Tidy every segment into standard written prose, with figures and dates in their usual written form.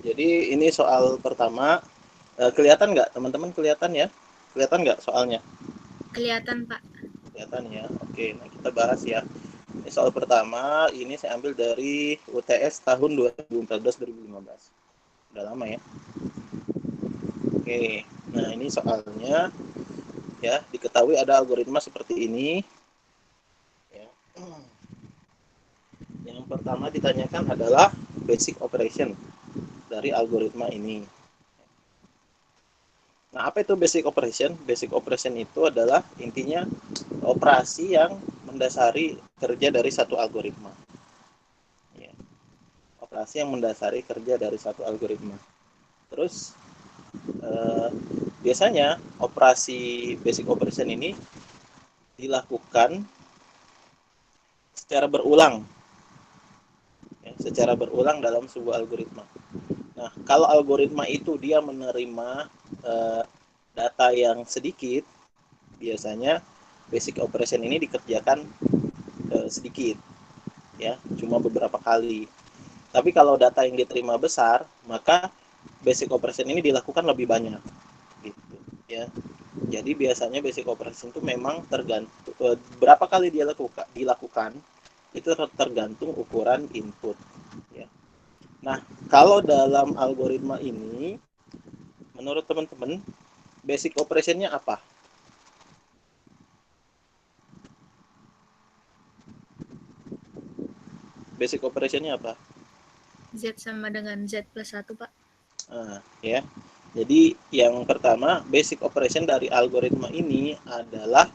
Jadi ini soal pertama. Kelihatan nggak teman-teman, kelihatan ya? Kelihatan nggak soalnya? Kelihatan, Pak. Kelihatan ya. Oke, nah kita bahas ya. Ini soal pertama, ini saya ambil dari UTS tahun 2014-2015. Udah lama ya. Oke, nah ini soalnya ya, diketahui ada algoritma seperti ini. Ya. Yang pertama ditanyakan adalah basic operation dari algoritma ini. Nah, apa itu basic operation? Basic operation itu adalah intinya operasi yang mendasari kerja dari satu algoritma. Ya. Operasi yang mendasari kerja dari satu algoritma. Terus biasanya operasi basic operation ini dilakukan secara berulang, ya, secara berulang dalam sebuah algoritma. Nah, kalau algoritma itu dia menerima data yang sedikit, biasanya basic operation ini dikerjakan sedikit, ya, cuma beberapa kali. Tapi kalau data yang diterima besar, maka basic operation ini dilakukan lebih banyak, gitu, ya. Jadi biasanya basic operation itu memang tergantung berapa kali dia dilakukan itu tergantung ukuran input, ya. Nah, kalau dalam algoritma ini, menurut teman-teman, basic operationnya apa? Basic operationnya apa? Z sama dengan Z plus 1, Pak. Nah, ya. Jadi yang pertama, basic operation dari algoritma ini adalah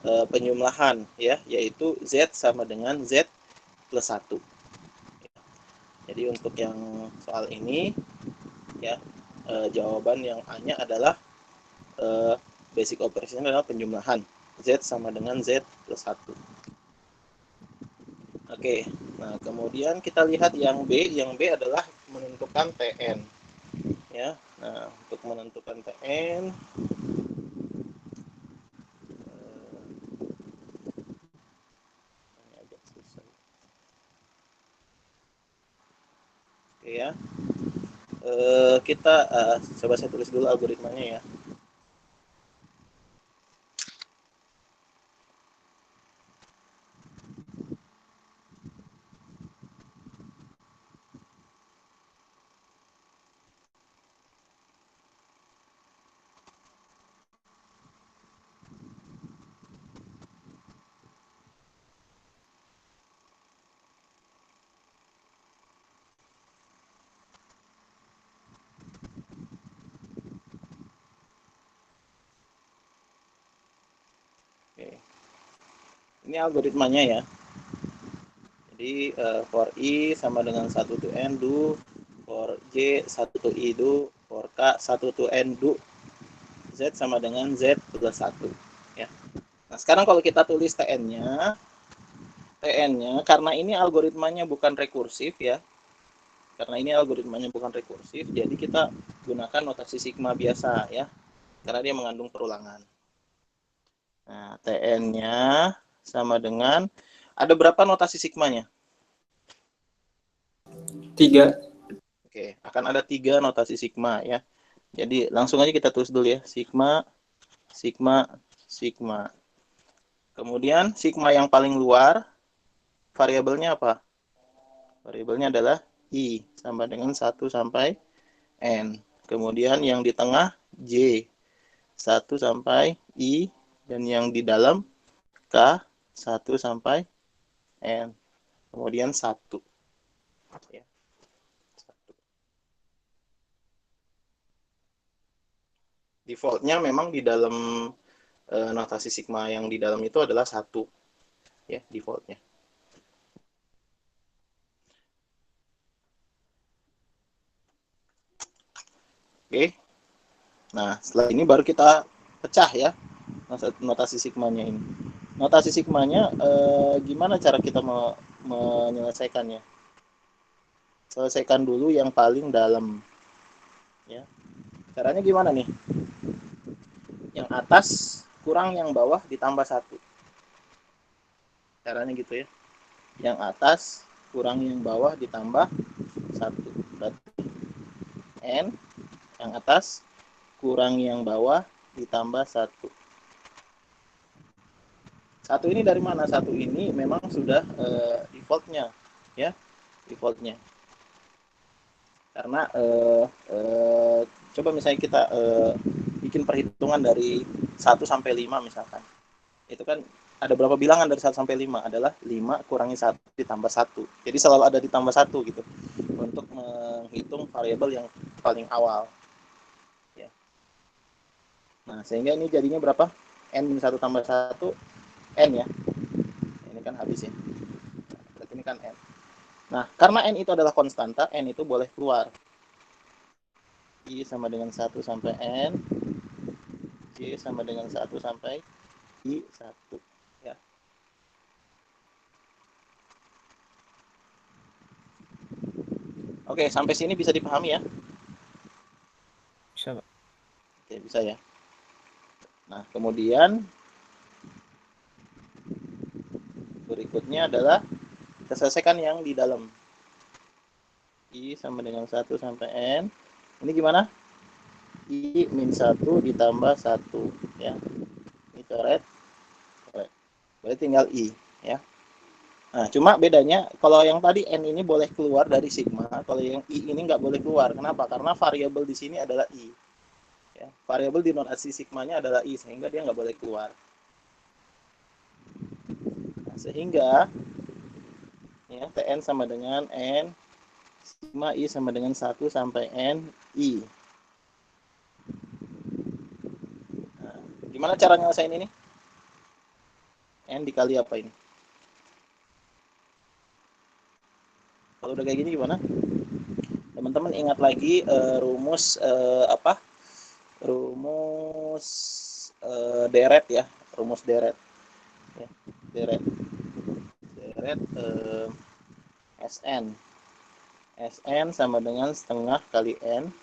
penyumlahan, ya, yaitu Z sama dengan Z plus 1. Jadi untuk yang soal ini, ya, jawaban yang A-nya adalah basic operation adalah penjumlahan. Z sama dengan Z plus 1. Oke, nah kemudian kita lihat yang B. Yang B adalah menentukan Tn. Ya, nah untuk menentukan Tn, ini agak susah. Oke ya, kita coba saya tulis dulu algoritmanya ya. Oke. Ini algoritmanya ya. Jadi for i sama dengan 1 to n do, for j 1 to i do, for k 1 to n do, z sama dengan z plus 1, ya. Nah, sekarang kalau kita tulis tn-nya karena ini algoritmanya bukan rekursif ya. Karena ini algoritmanya bukan rekursif, jadi kita gunakan notasi sigma biasa ya. Karena dia mengandung perulangan. Nah, tn-nya sama dengan, ada berapa notasi sigmanya? 3. Oke, akan ada 3 notasi sigma ya. Jadi langsung aja kita tulis dulu ya, sigma, sigma, sigma. Kemudian sigma yang paling luar, variabelnya apa? Variabelnya adalah i, sama dengan 1 sampai n. Kemudian yang di tengah j, 1 sampai i, dan yang di dalam k, 1 sampai n. Kemudian 1. Ya. Defaultnya memang di dalam notasi sigma yang di dalam itu adalah 1. Ya, defaultnya. Oke. Nah, setelah ini baru kita pecah ya notasi sigmanya ini. Notasi sigmanya gimana cara kita menyelesaikannya? Selesaikan dulu yang paling dalam. Ya. Caranya gimana nih? Yang atas kurang yang bawah ditambah 1. Caranya gitu ya. Yang atas kurang yang bawah ditambah 1. Berarti N, yang atas kurang yang bawah ditambah 1. Satu ini dari mana? Satu ini memang sudah defaultnya, ya, defaultnya. Karena coba misalnya kita bikin perhitungan dari 1 sampai 5 misalkan. Itu kan ada berapa bilangan dari 1 sampai 5? Adalah 5 kurangi 1 ditambah 1. Jadi selalu ada ditambah 1 gitu. Untuk menghitung variabel yang paling awal. Ya. Nah, sehingga ini jadinya berapa? N-1 tambah 1, N ya. Ini kan habis ya. Berarti ini kan N. Nah, karena N itu adalah konstanta, N itu boleh keluar. I sama dengan 1 sampai N, J sama dengan 1 sampai I1. Ya. Oke, sampai sini bisa dipahami ya? Bisa, Pak. Oke, bisa ya. Nah, kemudian berikutnya adalah kita selesaikan yang di dalam. I sama dengan 1 sampai N. Ini gimana? I min 1 ditambah 1. Ya. Ini coret. Berarti tinggal I. Ya. Nah, cuma bedanya kalau yang tadi N ini boleh keluar dari sigma, kalau yang I ini nggak boleh keluar. Kenapa? Karena variabel di sini adalah I. Ya. Variabel di notasi sigmanya adalah I, sehingga dia nggak boleh keluar. Nah, sehingga ya, Tn sama dengan N, sigma I sama dengan 1 sampai N, I. Nah, gimana cara nyelesain ini? N dikali apa ini? Kalau udah kayak gini gimana? Teman-teman ingat lagi rumus apa? Rumus deret ya, rumus deret. Ya, deret Sn. Sn sama dengan setengah kali N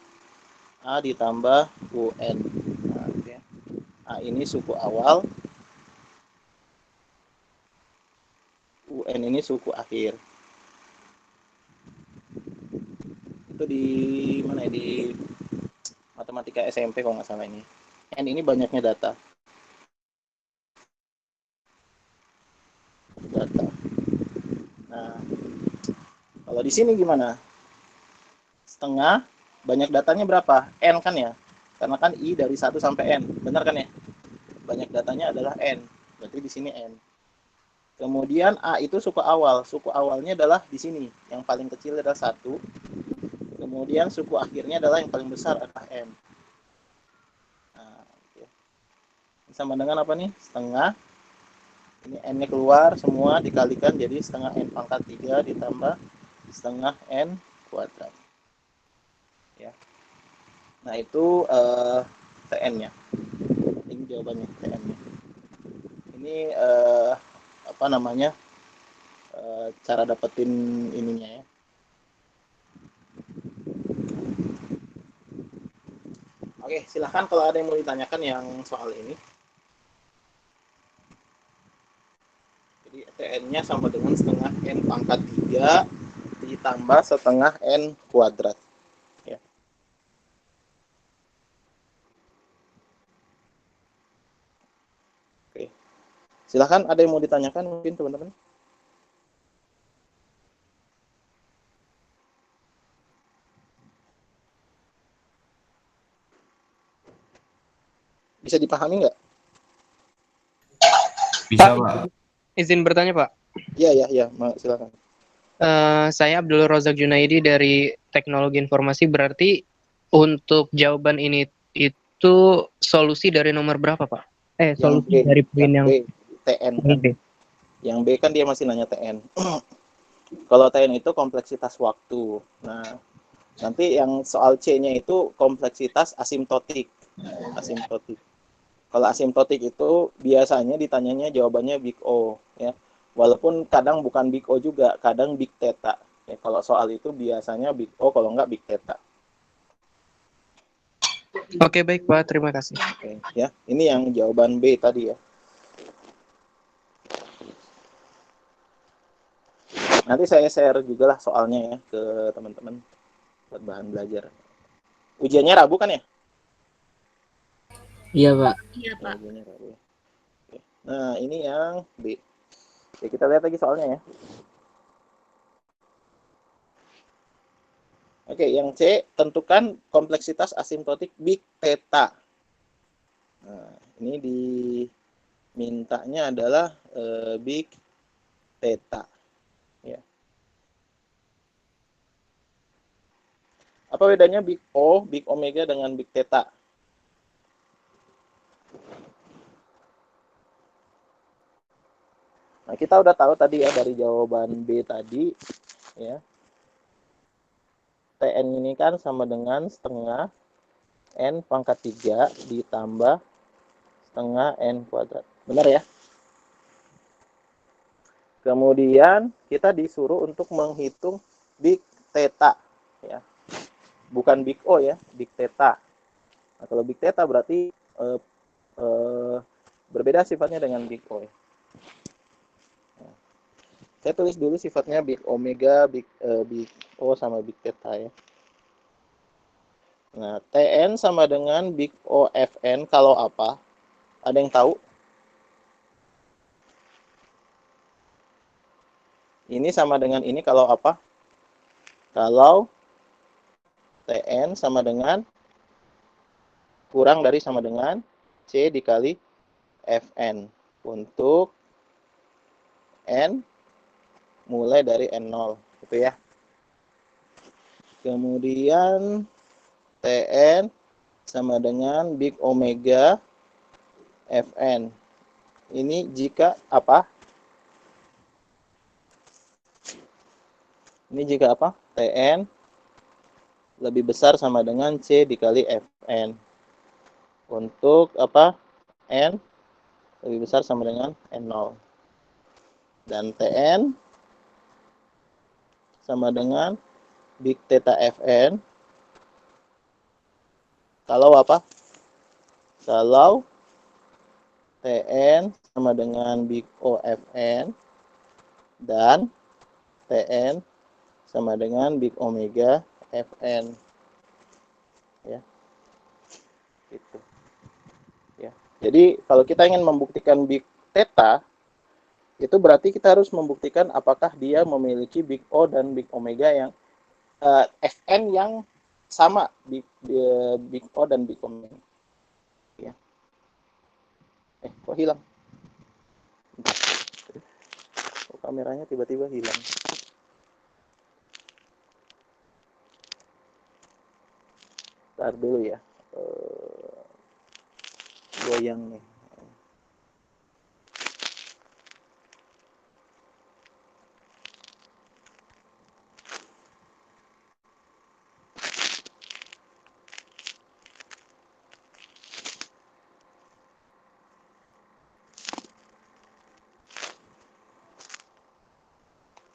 A ditambah UN. Nah, okay. A ini suku awal, UN ini suku akhir. Itu di mana ya, di matematika SMP kalau nggak salah ini. N ini banyaknya data. Nah, kalau di sini gimana? Setengah, banyak datanya berapa? N kan ya? Karena kan I dari 1 sampai N. Benar kan ya? Banyak datanya adalah N. Berarti di sini N. Kemudian A itu suku awal. Suku awalnya adalah di sini. Yang paling kecil adalah 1. Kemudian suku akhirnya adalah yang paling besar adalah N. Nah, okay. Sama dengan apa nih? Setengah. Ini N-nya keluar semua dikalikan jadi setengah N pangkat 3 ditambah setengah N kuadrat. Ya. Nah, itu Tn-nya. Ini jawabannya Tn-nya. Ini apa namanya? Cara dapetin ininya ya. Oke, silahkan kalau ada yang mau ditanyakan yang soal ini. Jadi Tn-nya sama dengan setengah N pangkat 3 ditambah setengah N kuadrat. Ya. Oke. Silahkan ada yang mau ditanyakan mungkin teman-teman. Bisa dipahami nggak? Bisa, Pak. Izin bertanya, Pak. Iya, silakan. Saya Abdul Rozak Junaidi dari Teknologi Informasi. Berarti untuk jawaban ini itu solusi dari nomor berapa, Pak? Solusi dari poin yang B, TN kan. B. Yang B kan dia masih nanya TN. Kalau TN itu kompleksitas waktu. Nah, nanti yang soal C-nya itu kompleksitas asimptotik. Asimptotik. Kalau asimptotik itu biasanya ditanyanya jawabannya big O ya. Walaupun kadang bukan big O juga, kadang big theta. Ya, kalau soal itu biasanya big O, kalau enggak big theta. Oke, baik, Pak. Terima kasih. Oke, ya. Ini yang jawaban B tadi ya. Nanti saya share juga lah soalnya ya ke teman-teman buat bahan belajar. Ujiannya Rabu kan ya? Iya, Pak. Iya, Pak. Ujiannya Rabu. Oke. Nah, ini yang B. Oke, kita lihat lagi soalnya ya. Oke, yang C, tentukan kompleksitas asimptotik big theta. Nah, ini dimintanya adalah big theta. Ya. Apa bedanya big O, big omega dengan big theta? Nah, kita udah tahu tadi ya dari jawaban B tadi, ya. Tn ini kan sama dengan setengah N pangkat 3 ditambah setengah N kuadrat. Benar ya? Kemudian kita disuruh untuk menghitung big theta. Ya. Bukan big O ya, big theta. Nah, kalau big theta berarti berbeda sifatnya dengan big O ya. Nah, saya tulis dulu sifatnya big omega, big O sama big theta ya. Nah, Tn sama dengan big O Fn kalau apa? Ada yang tahu? Ini sama dengan ini kalau apa? Kalau Tn sama dengan kurang dari sama dengan C dikali Fn untuk N mulai dari N0 gitu ya. Kemudian Tn sama dengan big omega Fn. Ini jika apa? Ini jika apa? Tn lebih besar sama dengan C dikali Fn. Untuk apa? N lebih besar sama dengan N0. Dan Tn sama dengan big theta Fn kalau apa? Kalau Tn sama dengan big O Fn dan Tn sama dengan big omega Fn. Ya. Gitu. Ya. Jadi kalau kita ingin membuktikan big theta, itu berarti kita harus membuktikan apakah dia memiliki big O dan big omega yang Fn yang sama big O dan big omega. Ya. Kok hilang? Kok kameranya tiba-tiba hilang? Ntar dulu ya. Goyang nih.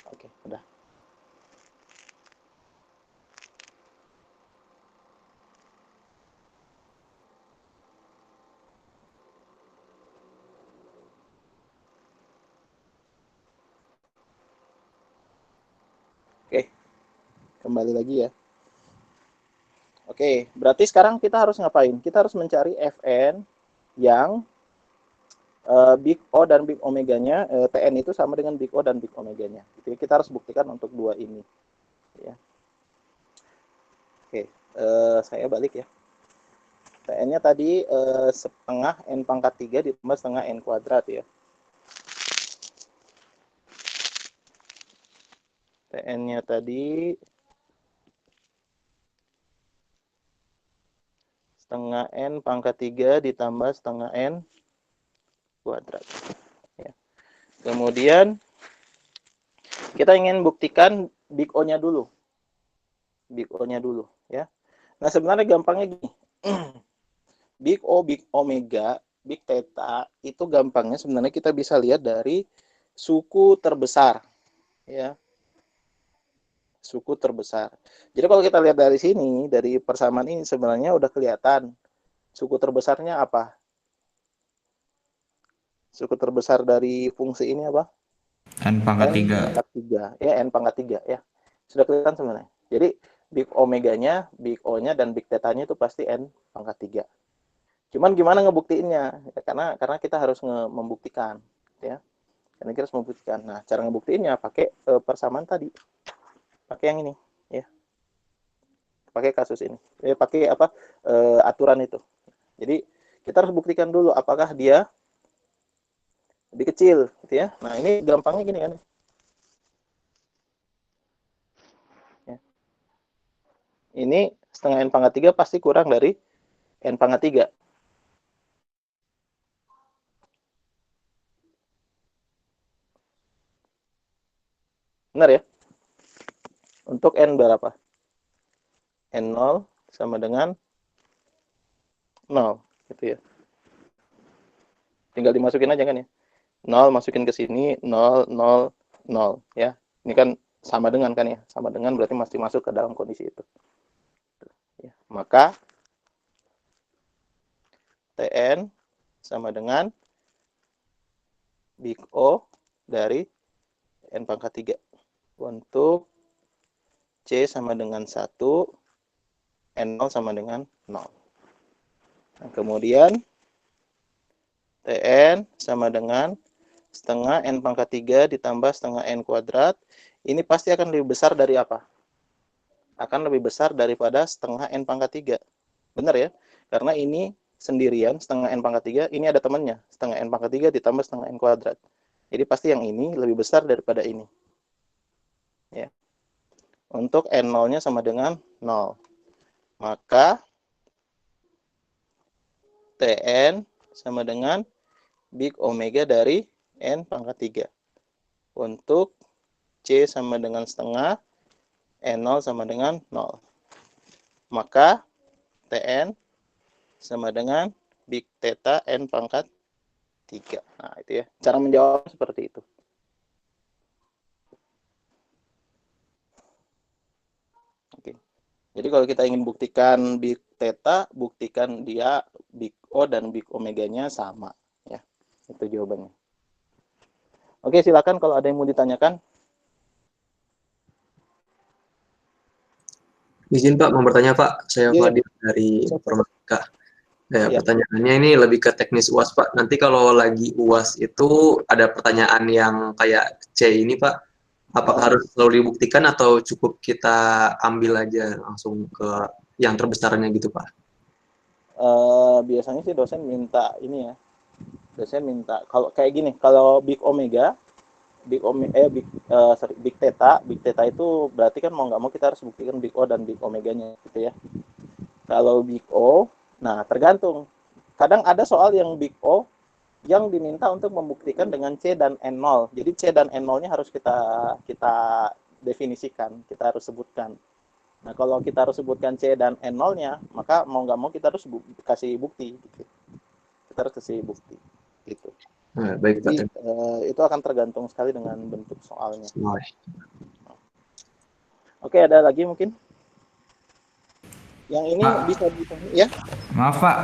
Oke, udah. Oke, kembali lagi ya. Oke, berarti sekarang kita harus ngapain? Kita harus mencari Fn yang big O dan big omeganya, Tn itu sama dengan big O dan big omeganya. Jadi kita harus buktikan untuk dua ini. Ya. Oke, saya balik ya. Tn-nya tadi setengah N pangkat 3 ditambah setengah N kuadrat ya. Tn-nya tadi setengah N pangkat 3 ditambah setengah N kuadrat. Ya. Kemudian kita ingin buktikan big O-nya dulu. Big O-nya dulu ya. Nah, sebenarnya gampangnya gini. Big O, big omega, big theta itu gampangnya sebenarnya kita bisa lihat dari suku terbesar ya. Suku terbesar. Jadi kalau kita lihat dari sini, dari persamaan ini sebenarnya udah kelihatan suku terbesarnya apa? Suku terbesar dari fungsi ini apa? N pangkat 3. N pangkat 3. Ya, N pangkat 3 ya. Sudah kelihatan sebenarnya. Jadi big omeganya, big O-nya, dan big theta-nya itu pasti N pangkat 3. Cuman gimana ngebuktiinnya? Ya, karena kita harus membuktikan. Ya. Karena kita harus membuktikan. Nah, cara ngebuktiinnya pakai persamaan tadi. Pakai yang ini. Ya. Pakai kasus ini. Pakai apa? Aturan itu. Jadi, kita harus buktikan dulu apakah dia lebih kecil. Gitu ya. Nah, ini gampangnya gini kan. Ini setengah N pangkat 3 pasti kurang dari N pangkat 3. Benar ya? Untuk N berapa? N0 sama dengan 0. Gitu ya. Tinggal dimasukin aja kan ya. 0 masukin ke sini, 0, 0, 0. Ya. Ini kan sama dengan kan ya. Sama dengan berarti masih masuk ke dalam kondisi itu. Ya. Maka Tn sama dengan big O dari N pangkat 3. Untuk C sama dengan 1, N0 sama dengan 0. Nah, kemudian Tn sama dengan setengah N pangkat 3 ditambah setengah N kuadrat. Ini pasti akan lebih besar dari apa? Akan lebih besar daripada setengah N pangkat 3. Benar ya? Karena ini sendirian, setengah N pangkat 3, ini ada temannya. Setengah N pangkat 3 ditambah setengah N kuadrat. Jadi pasti yang ini lebih besar daripada ini. Ya. Untuk N0-nya sama dengan 0. Maka Tn sama dengan big omega dari N pangkat 3. Untuk C sama dengan setengah, N0 sama dengan 0. Maka Tn sama dengan big theta N pangkat 3. Nah, itu ya. Cara menjawab seperti itu. Oke. Jadi kalau kita ingin buktikan big theta, buktikan dia big O dan big omeganya sama. Ya, itu jawabannya. Oke, silakan kalau ada yang mau ditanyakan. Izin Pak, mau bertanya Pak. Saya Iya, Fadil dari Informatika. Ya, iya. pertanyaannya ini lebih ke teknis UAS Pak. Nanti kalau lagi UAS itu ada pertanyaan yang kayak C ini Pak. Apakah harus selalu dibuktikan atau cukup kita ambil aja langsung ke yang terbesarnya gitu Pak? Biasanya sih dosen minta ini ya. Dosen minta kalau kayak gini, kalau big omega, big theta itu berarti kan mau nggak mau kita harus buktikan big O dan big omeganya gitu ya. Kalau big O, nah tergantung. Kadang ada soal yang big O yang diminta untuk membuktikan dengan C dan N0. Jadi C dan N0-nya harus kita definisikan, kita harus sebutkan. Nah, kalau kita harus sebutkan C dan N0-nya, maka mau nggak mau kita harus kasih bukti. Gitu. Kita harus kasih bukti. Gitu. Nah, baik Pak. Jadi, itu akan tergantung sekali dengan bentuk soalnya. Oke, ada lagi mungkin? Yang ini bisa ya? Maaf Pak,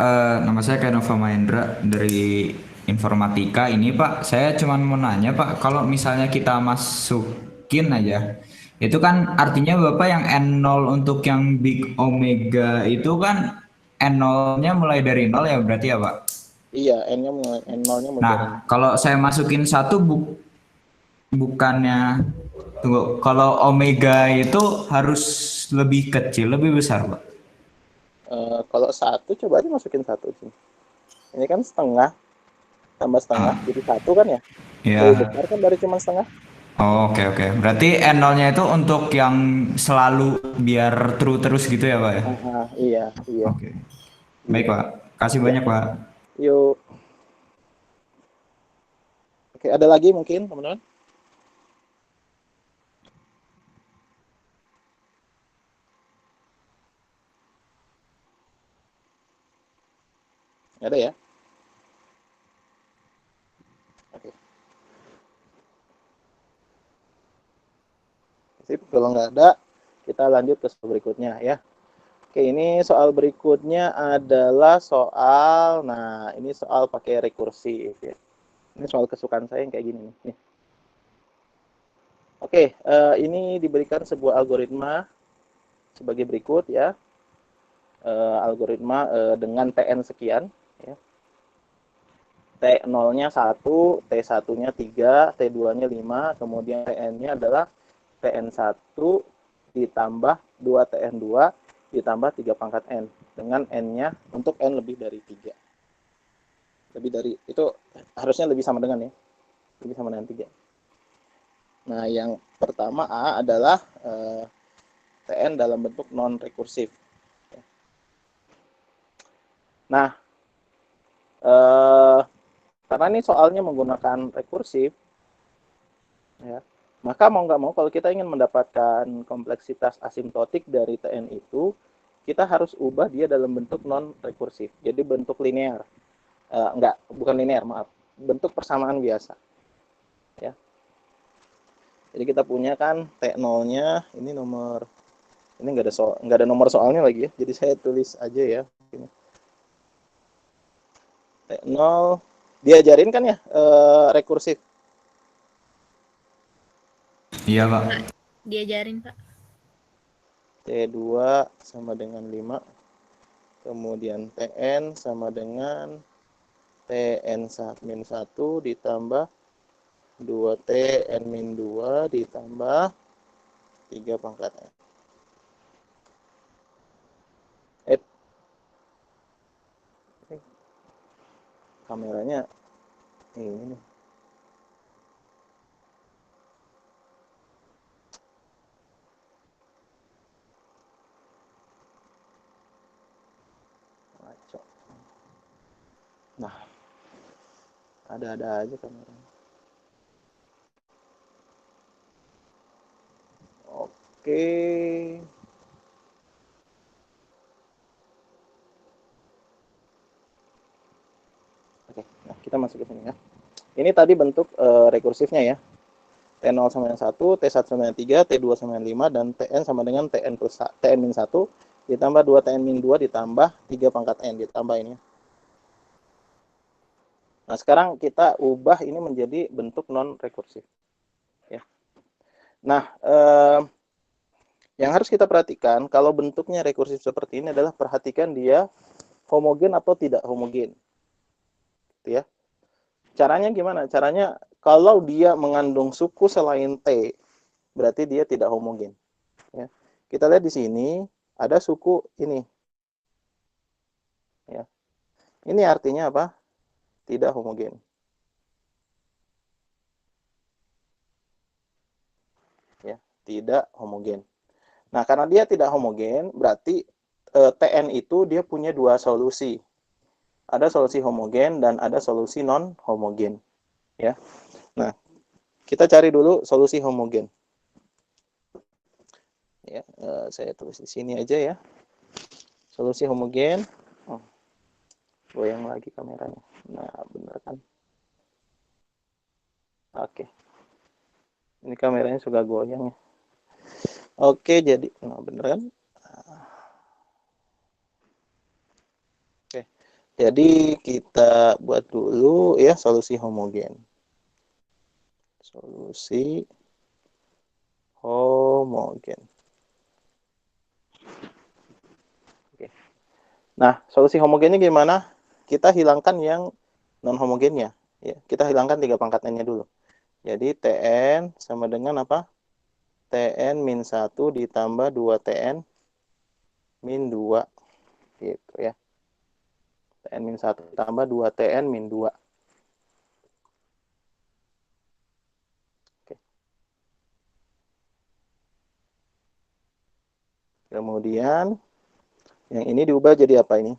nama saya Kanova Mahendra dari Informatika ini Pak. Saya cuma mau nanya Pak, kalau misalnya kita masukin aja, itu kan artinya Bapak yang N0 untuk yang Big Omega itu kan N0-nya mulai dari 0 ya berarti ya Pak? Iya, N0-nya mulai dari 0. Nah, kalau saya masukin satu bukannya, tunggu, kalau Omega itu harus lebih kecil, lebih besar Pak? Kalau 1, coba aja masukin 1 sih. Ini kan setengah tambah setengah jadi 1 kan ya? Iya. Lebih besar kan dari cuma setengah. Oh, oke. Berarti N0-nya itu untuk yang selalu biar true terus gitu ya, Pak ya? Iya. Oke. Baik, Pak. Kasih banyak, Pak. Yuk. Oke, ada lagi mungkin, teman-teman? Ada ya? Oke. Sip, kalau nggak ada, kita lanjut ke soal berikutnya ya. Oke, ini soal berikutnya adalah soal, nah ini soal pakai rekursif ya. Ini soal kesukaan saya yang kayak gini nih. Oke, ini diberikan sebuah algoritma sebagai berikut ya. Algoritma dengan TN sekian ya. T0-nya 1, T1-nya 3, T2-nya 5, kemudian TN-nya adalah TN1 ditambah 2 TN2 ditambah 3 pangkat N dengan N-nya untuk N lebih dari 3. Lebih dari itu harusnya lebih sama dengan ya. Lebih sama dengan 3. Nah, yang pertama A adalah TN dalam bentuk non rekursif. Nah, karena ini soalnya menggunakan rekursif, ya, maka mau nggak mau kalau kita ingin mendapatkan kompleksitas asimptotik dari TN itu, kita harus ubah dia dalam bentuk non rekursif. Jadi bentuk linear. Bukan linear, maaf. Bentuk persamaan biasa. Ya. Jadi kita punya kan T0-nya ini nomor, ini nggak ada nomor soalnya lagi ya. Jadi saya tulis aja ya. T0 diajarin kan ya rekursif. Iya, Pak. Diajarin, Pak. T2 sama dengan 5. Kemudian TN sama dengan TN-1 ditambah 2TN-2 ditambah 3 pangkat N. Kameranya ini nih. Nah, ada-ada aja kameranya. Oke. Oke, nah kita masuk ke sini ya. Ini tadi bentuk rekursifnya ya. T0 sama dengan 1, T1 sama dengan 3, T2 sama dengan 5, dan Tn sama dengan Tn plus Tn-1 ditambah 2 Tn-2 ditambah 3 pangkat N ditambah ini. Nah, sekarang kita ubah ini menjadi bentuk non rekursif. Ya. Nah, yang harus kita perhatikan kalau bentuknya rekursif seperti ini adalah perhatikan dia homogen atau tidak homogen. Gitu ya. Caranya gimana? Caranya kalau dia mengandung suku selain T, berarti dia tidak homogen. Ya. Kita lihat di sini ada suku ini. Ya. Ini artinya apa? Tidak homogen. Ya, tidak homogen. Nah, karena dia tidak homogen, berarti TN itu dia punya dua solusi. Ada solusi homogen dan ada solusi non homogen. Ya. Nah, kita cari dulu solusi homogen. Ya, saya tulis di sini aja ya. Solusi homogen. Goyang lagi kameranya. Nah, bener kan? Oke. Ini kameranya suka goyang ya. Oke, jadi nah bener kan? Oke. Jadi kita buat dulu ya solusi homogen. Solusi homogen. Oke. Nah, solusi homogennya gimana? Kita hilangkan yang non homogennya. Ya, kita hilangkan 3 pangkat N-nya dulu. Jadi Tn sama dengan apa? Tn min 1 ditambah 2 Tn min 2. Gitu ya. Tn min 1 ditambah 2 Tn min 2. Oke. Kemudian yang ini diubah jadi apa ini?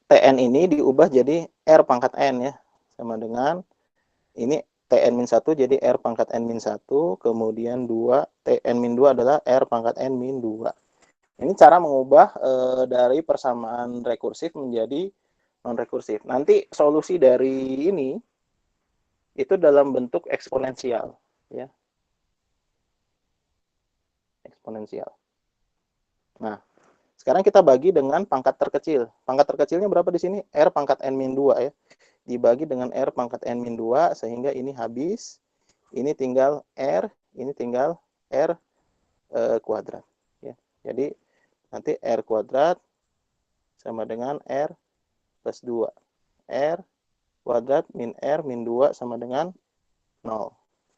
Tn ini diubah jadi R pangkat N ya. Sama dengan ini Tn min 1 jadi R pangkat N min 1. Kemudian 2 Tn min 2 adalah R pangkat N min 2. Ini cara mengubah dari persamaan rekursif menjadi non-rekursif. Nanti solusi dari ini itu dalam bentuk eksponensial. Ya. Eksponensial. Nah, sekarang kita bagi dengan pangkat terkecil. Pangkat terkecilnya berapa di sini? R pangkat N min 2 ya. Dibagi dengan R pangkat N min 2 sehingga ini habis. Ini tinggal R, ini tinggal R kuadrat. Jadi nanti R kuadrat sama dengan R plus 2. R kuadrat min R min 2 sama dengan 0.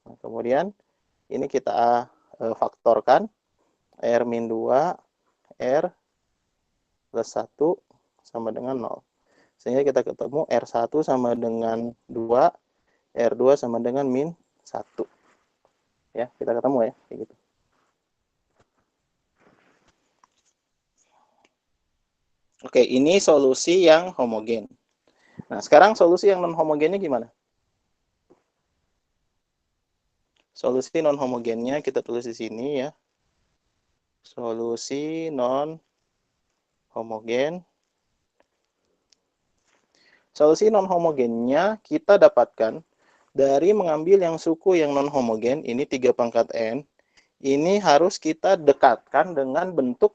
Nah, kemudian ini kita faktorkan. R min 2, R plus 1 sama dengan 0. Sehingga kita ketemu R1 sama dengan 2, R2 sama dengan min 1. Ya, kita ketemu ya, kayak gitu. Oke, ini solusi yang homogen. Nah, sekarang solusi yang non homogennya gimana? Solusi non homogennya kita tulis di sini ya. Solusi non homogen. Solusi non homogennya kita dapatkan dari mengambil yang suku yang non homogen, ini 3 pangkat n. Ini harus kita dekatkan dengan bentuk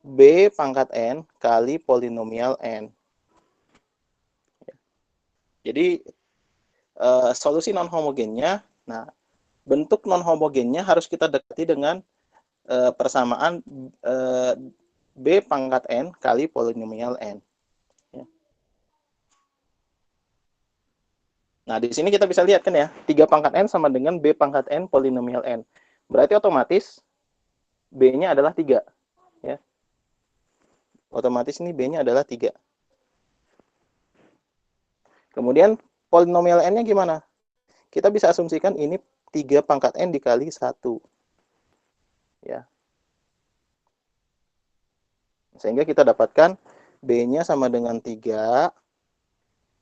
b pangkat n kali polinomial n. Jadi solusi non homogennya, nah bentuk non homogennya harus kita dekati dengan persamaan b pangkat n kali polinomial n. Nah, di sini kita bisa lihat kan ya, 3 pangkat n sama dengan b pangkat n polinomial n. Berarti otomatis b-nya adalah 3. Ya. Otomatis ini b-nya adalah 3. Kemudian polinomial n-nya gimana? Kita bisa asumsikan ini 3 pangkat n dikali 1. Ya. Sehingga kita dapatkan b-nya sama dengan 3,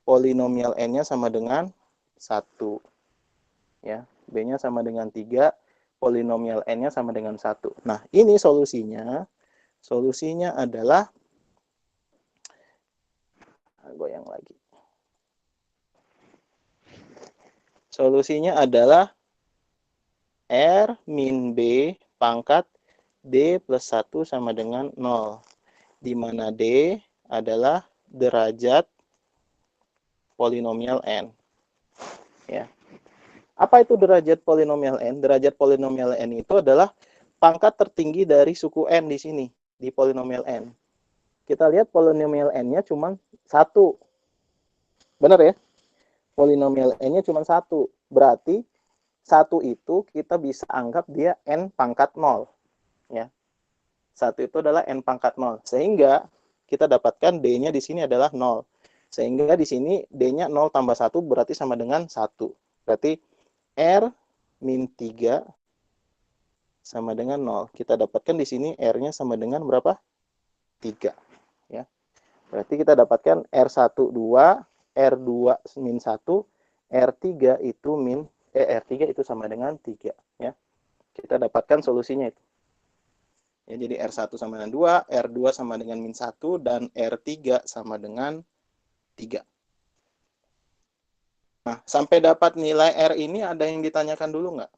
polinomial n-nya sama dengan 1. Ya, b-nya sama dengan 3, polinomial n-nya sama dengan 1. Nah, ini solusinya. Solusinya adalah goyang lagi. Solusinya adalah R min B pangkat D plus 1 sama dengan 0. Di mana D adalah derajat polinomial N. Ya. Apa itu derajat polinomial N? Derajat polinomial N itu adalah pangkat tertinggi dari suku N di sini, di polinomial N. Kita lihat polinomial N-nya cuma 1. Benar ya? Polinomial N-nya cuma 1. Berarti 1 itu kita bisa anggap dia N pangkat 0. Ya. 1 itu adalah N pangkat 0. Sehingga kita dapatkan D-nya di sini adalah 0. Sehingga di sini D-nya 0 tambah 1 berarti sama dengan 1. Berarti R min 3 sama dengan 0. Kita dapatkan di sini R-nya sama dengan berapa? 3. Ya. Berarti kita dapatkan R1 2, R2 min 1, R3 itu R3 itu sama dengan 3. Ya. Kita dapatkan solusinya itu. Ya, jadi R1 sama dengan 2, R2 sama dengan min 1, dan R3 sama dengan 3. Nah, sampai dapat nilai R ini ada yang ditanyakan dulu nggak?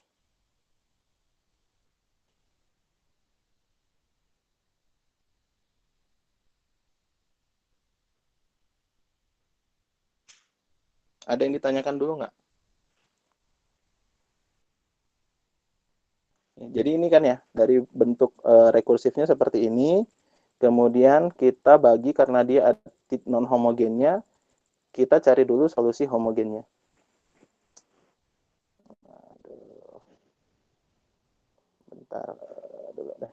Ada yang ditanyakan dulu nggak? Jadi ini kan ya, dari bentuk rekursifnya seperti ini, kemudian kita bagi karena dia ada non homogennya, kita cari dulu solusi homogennya. Bentar dulu deh.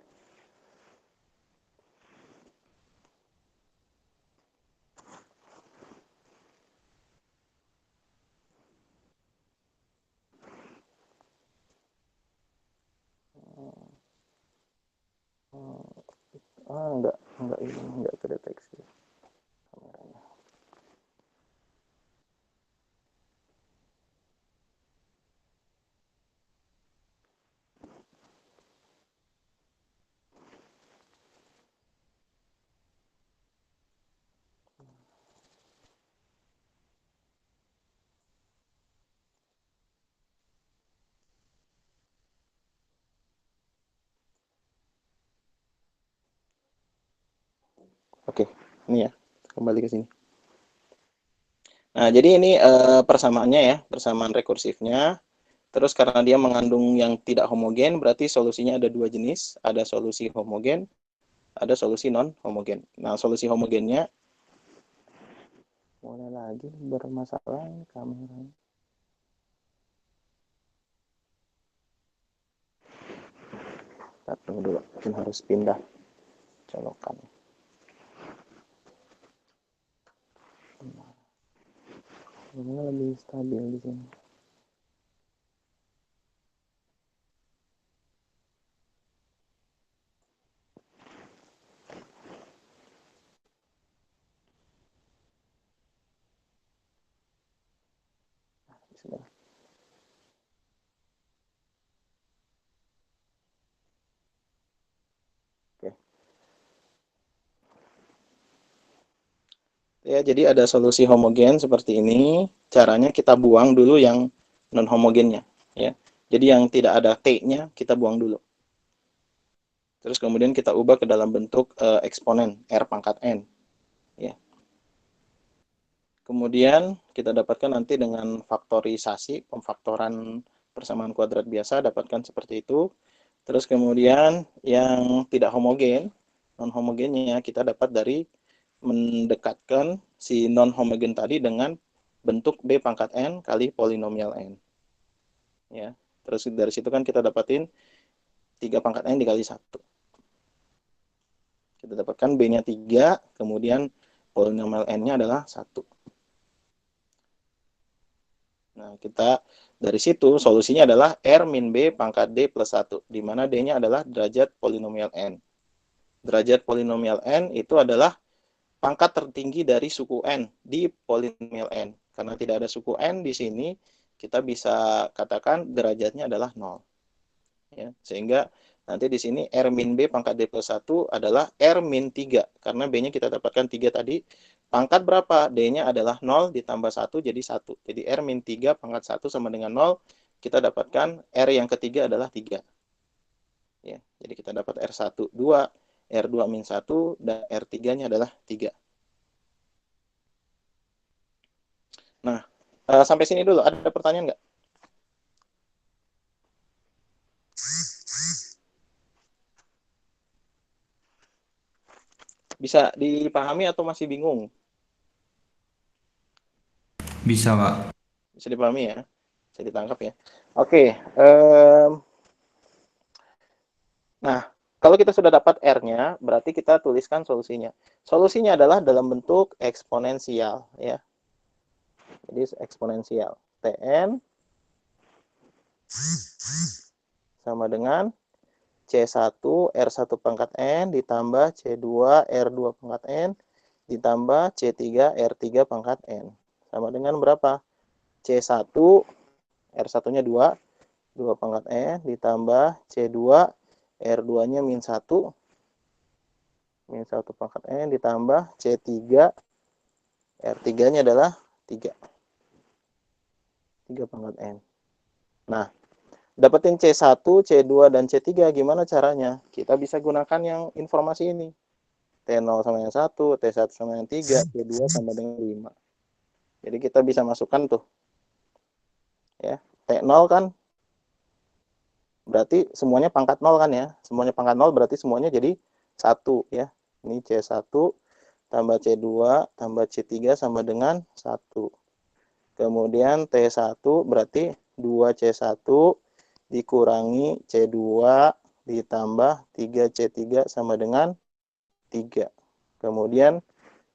Enggak ini enggak kedeteksi kameranya. Oke, ini ya, kembali ke sini. Nah, jadi ini persamaannya ya, persamaan rekursifnya. Terus karena dia mengandung yang tidak homogen, berarti solusinya ada 2 jenis, ada solusi homogen, ada solusi non homogen. Nah, solusi homogennya mulai lagi bermasalah kameranya. Tunggu dulu, mungkin harus pindah colokan. Ini lebih stabil di sini. Bismillah. Oke. Ya, jadi ada solusi homogen seperti ini. Caranya kita buang dulu yang non homogennya, ya. Jadi yang tidak ada T-nya kita buang dulu. Terus kemudian kita ubah ke dalam bentuk eksponen R pangkat N, ya. Kemudian kita dapatkan nanti dengan faktorisasi, pemfaktoran persamaan kuadrat biasa, dapatkan seperti itu. Terus kemudian yang tidak homogen, non homogennya kita dapat dari mendekatkan si non homogen tadi dengan bentuk B pangkat N kali polinomial N. Ya. Terus dari situ kan kita dapatin 3 pangkat N dikali 1. Kita dapatkan B-nya 3, kemudian polinomial N-nya adalah 1. Nah, kita dari situ solusinya adalah R min B pangkat D plus 1, di mana D-nya adalah derajat polinomial N. Derajat polinomial N itu adalah pangkat tertinggi dari suku N di polinomial N. Karena tidak ada suku N di sini, kita bisa katakan derajatnya adalah 0. Ya, sehingga nanti di sini R min B pangkat D plus 1 adalah R min 3. Karena B-nya kita dapatkan 3 tadi. Pangkat berapa? D-nya adalah 0 ditambah 1 jadi 1. Jadi R min 3 pangkat 1 sama dengan 0. Kita dapatkan R yang ketiga adalah 3. Ya, jadi kita dapat R1, 2. R2 min 1, dan R3-nya adalah 3. Nah, sampai sini dulu. Ada pertanyaan nggak? Bisa dipahami atau masih bingung? Bisa, Pak. Bisa dipahami ya? Bisa ditangkap ya? Oke. Nah, kalau kita sudah dapat R-nya, berarti kita tuliskan solusinya. Solusinya adalah dalam bentuk eksponensial, ya. Jadi eksponensial. Tn sama dengan C1 R1 pangkat N ditambah C2 R2 pangkat N ditambah C3 R3 pangkat N. Sama dengan berapa? C1 R1-nya 2 pangkat N ditambah C2 R2-nya min 1 pangkat N ditambah C3 R3-nya adalah 3 pangkat N. Nah, dapetin C1, C2, dan C3 gimana caranya? Kita bisa gunakan yang informasi ini. T0 sama yang 1, T1 sama yang 3, T2 sama dengan 5. Jadi kita bisa masukkan tuh. Ya, T0 kan berarti semuanya pangkat 0 kan ya. Semuanya pangkat 0 berarti semuanya jadi 1 ya. Ini C1 tambah C2 tambah C3 sama dengan 1. Kemudian T1 berarti 2C1 dikurangi C2 ditambah 3C3 sama dengan 3. Kemudian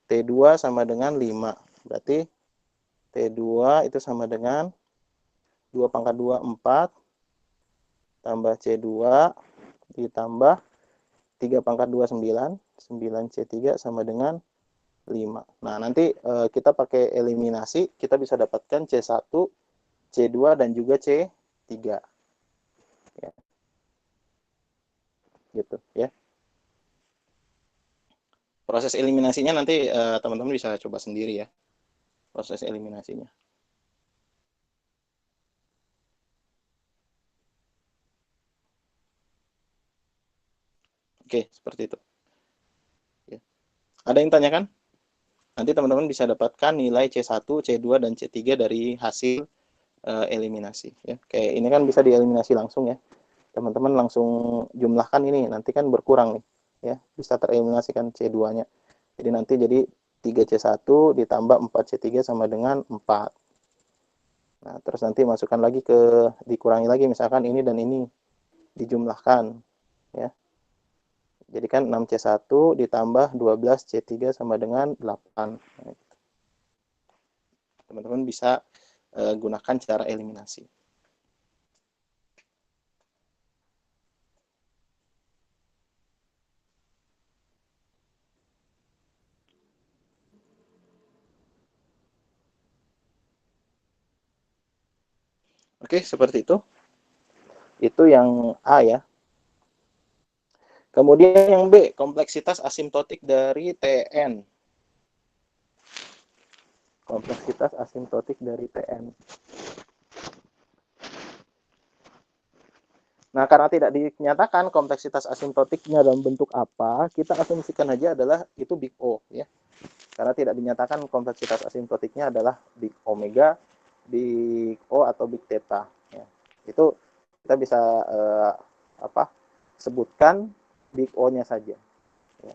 T2 sama dengan 5. Berarti T2 itu sama dengan 2 pangkat 2, 4. Tambah C2 ditambah 3 pangkat 2, 9. 9C3 sama dengan 5. Nah, nanti kita pakai eliminasi, kita bisa dapatkan C1, C2, dan juga C3. Ya. Gitu ya. Proses eliminasinya nanti teman-teman bisa coba sendiri ya. Proses eliminasinya. Oke, seperti itu. Ya. Ada yang tanyakan? Nanti teman-teman bisa dapatkan nilai C1, C2, dan C3 dari hasil eliminasi ya. Kayak ini kan bisa dieliminasi langsung ya. Teman-teman langsung jumlahkan ini, nanti kan berkurang nih ya, bisa tereliminasikan C2-nya. Jadi nanti jadi 3C1 ditambah 4C3 sama dengan 4. Nah, terus nanti masukkan lagi dikurangi lagi, misalkan ini dan ini dijumlahkan ya. Jadi kan 6C1 ditambah 12C3 sama dengan 8. Nah, teman-teman bisa gunakan cara eliminasi. Oke, seperti itu. Itu yang A ya. Kemudian yang B, kompleksitas asimptotik dari Tn. Kompleksitas asimptotik dari Tn. Nah, karena tidak dinyatakan kompleksitas asimptotiknya dalam bentuk apa, kita asumsikan aja adalah itu big O ya. Karena tidak dinyatakan kompleksitas asimptotiknya adalah big omega, big O atau big theta ya. Itu kita bisa sebutkan big O-nya saja ya.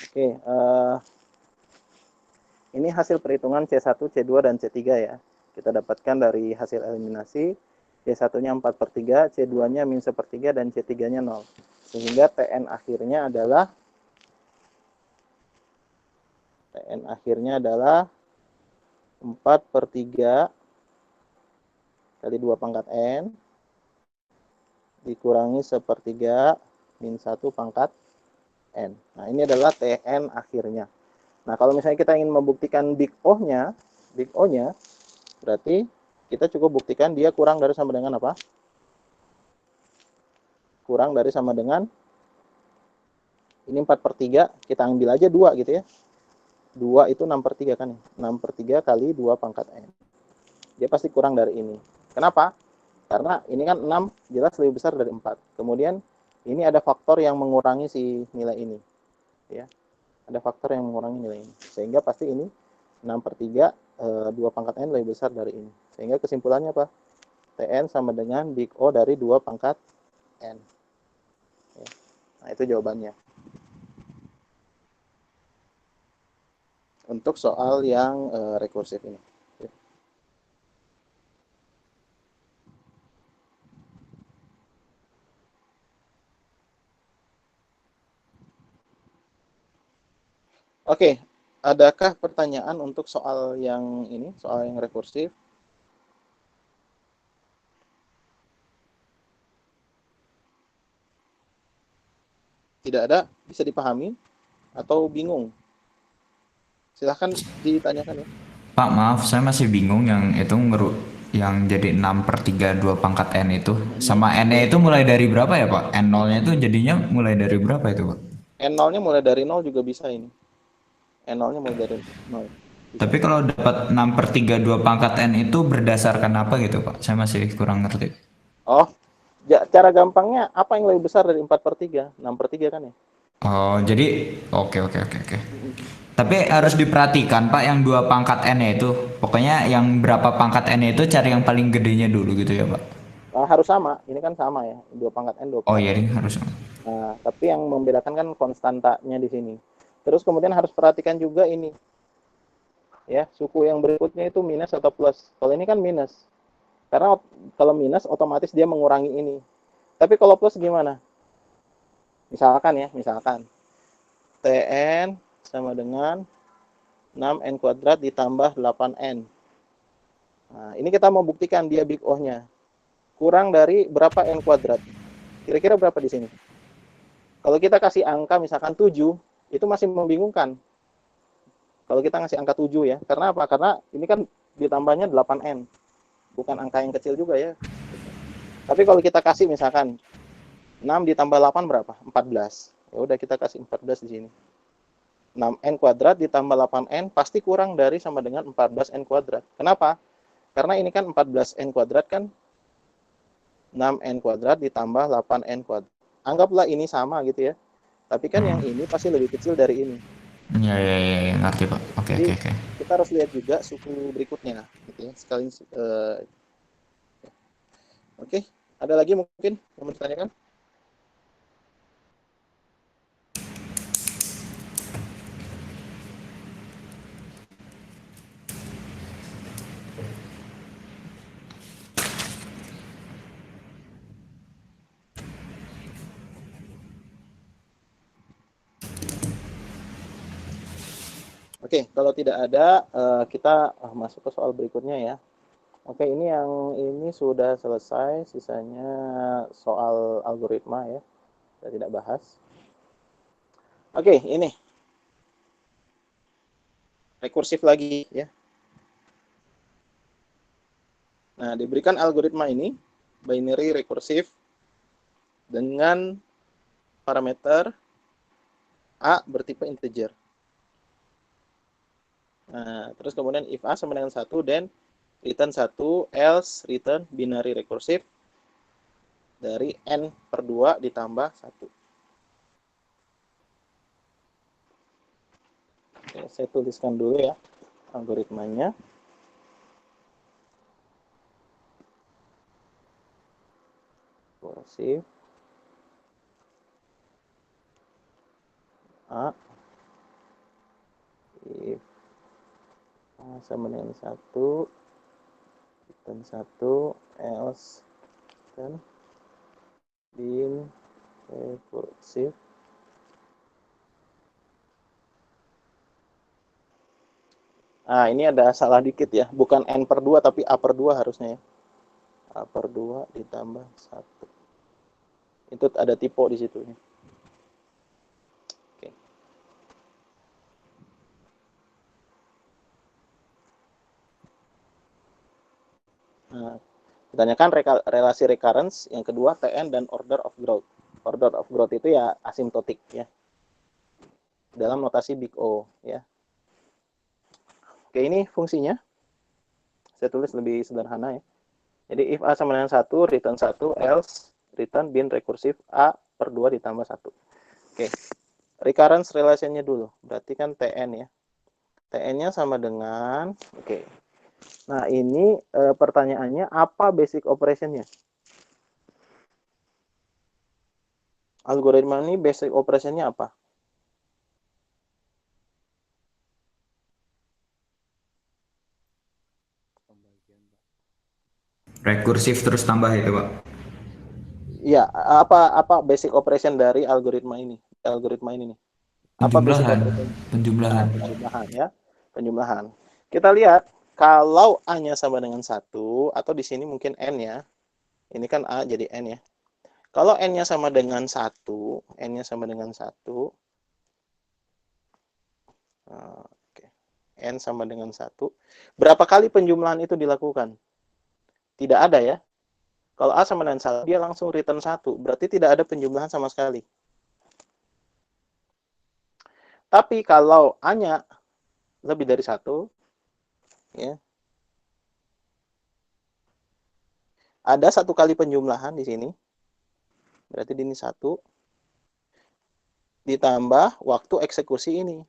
Oke, ini hasil perhitungan C1, C2, dan C3 ya. Kita dapatkan dari hasil eliminasi, C1-nya 4/3, C2-nya min 1/3, dan C3-nya 0. Sehingga Tn akhirnya adalah 4/3 kali 2 pangkat N dikurangi 1/3 min 1 pangkat N. Nah, ini adalah Tn akhirnya. Nah, kalau misalnya kita ingin membuktikan big O-nya, berarti kita cukup buktikan dia kurang dari sama dengan apa? Kurang dari sama dengan, ini 4/3, kita ambil aja 2 gitu ya. 2 itu 6/3 kan? 6/3 kali 2 pangkat N. Dia pasti kurang dari ini. Kenapa? Karena ini kan 6 jelas lebih besar dari 4. Kemudian ini ada faktor yang mengurangi si nilai ini. Ya. Ada faktor yang mengurangi nilai ini. Sehingga pasti ini 6/3 2 pangkat N lebih besar dari ini. Sehingga kesimpulannya apa? Tn sama dengan big O dari 2 pangkat N. Ya. Nah, itu jawabannya. Untuk soal yang rekursif ini. Oke, adakah pertanyaan untuk soal yang ini, soal yang rekursif? Tidak ada, bisa dipahami atau bingung? Silahkan ditanyakan ya. Pak, maaf, saya masih bingung yang itu yang jadi 6/32 pangkat N itu. Sama N-nya itu mulai dari berapa ya, Pak? N0-nya itu jadinya mulai dari berapa itu, Pak? N0-nya mulai dari 0 juga bisa ini. N0-nya mulai dari 0. Bisa. Tapi kalau dapat 6/32 pangkat N itu berdasarkan apa gitu, Pak? Saya masih kurang ngerti. Oh, cara gampangnya apa yang lebih besar dari 4/3? 6/3 kan ya? Oh, jadi oke. Tapi harus diperhatikan Pak yang 2 pangkat N itu. Pokoknya yang berapa pangkat N itu cari yang paling gedenya dulu gitu ya Pak. Harus sama, ini kan sama ya, 2 pangkat N, 2 Oh pangkat iya, N. ini harus. Nah, tapi yang membedakan kan konstantanya di sini. Terus kemudian harus perhatikan juga ini. Ya, suku yang berikutnya itu minus atau plus. Kalau ini kan minus. Karena kalau minus otomatis dia mengurangi ini. Tapi kalau plus gimana? Misalkan Tn sama dengan 6n kuadrat ditambah 8n. Nah, ini kita mau buktikan dia big O-nya. Kurang dari berapa n kuadrat? Kira-kira berapa di sini? Kalau kita kasih angka misalkan 7, itu masih membingungkan. Kalau kita ngasih angka 7 ya. Karena apa? Karena ini kan ditambahnya 8n. Bukan angka yang kecil juga ya. Tapi kalau kita kasih misalkan 6 ditambah 8 berapa? 14. Ya udah kita kasih 14 di sini. 6n kuadrat ditambah 8n pasti kurang dari sama dengan 14n kuadrat. Kenapa? Karena ini kan 14n kuadrat kan 6n kuadrat ditambah 8n kuadrat. Anggaplah ini sama gitu ya. Tapi kan yang ini pasti lebih kecil dari ini. Ya, ngerti Pak. Oke. Kita harus lihat juga suku berikutnya gitu ya. Sekali Oke, ada lagi mungkin yang mau ditanyakan? Oke, kalau tidak ada, kita masuk ke soal berikutnya ya. Oke, ini sudah selesai, sisanya soal algoritma ya. Kita tidak bahas. Oke, ini rekursif lagi ya. Nah, diberikan algoritma ini binary rekursif dengan parameter A bertipe integer. Nah, terus kemudian if A sama dengan 1, then return 1, else return binary rekursif dari n/2 ditambah 1. Oke, saya tuliskan dulu ya algoritmanya. Rekursif A if A sama dengan 1, return 1, else return bin rekursif ini ada salah dikit ya, bukan n/2 tapi a/2 harusnya ya. A/2 ditambah 1. Itu ada typo di situ ya. Oke. Nah, ditanyakan relasi recurrence, yang kedua Tn dan order of growth. Order of growth itu ya asimptotik ya. Dalam notasi big O ya. Oke, ini fungsinya. Saya tulis lebih sederhana ya. Jadi if A sama dengan 1, return 1, else return bin rekursif A/2 ditambah 1. Oke. Recurrence relation-nya dulu. Berarti kan Tn ya. Tn-nya sama dengan Nah, ini pertanyaannya apa basic operation-nya? Algoritma ini basic operation-nya apa? Rekursif terus tambah itu Pak. Iya, apa basic operation dari algoritma ini? Algoritma ini nih. Apa Penjumlahan. basic operator? Penjumlahan. Penjumlahan ya. Penjumlahan. Kita lihat kalau A-nya sama dengan 1 atau di sini mungkin N ya. Ini kan A jadi N ya. Kalau N-nya sama dengan 1, N-nya sama dengan 1. Oke. N sama dengan 1. Berapa kali penjumlahan itu dilakukan? Tidak ada ya. Kalau A sama dengan 1, dia langsung return 1. Berarti tidak ada penjumlahan sama sekali. Tapi kalau A-nya lebih dari 1, ya, ada 1 kali penjumlahan di sini. Berarti ini 1 ditambah waktu eksekusi ini.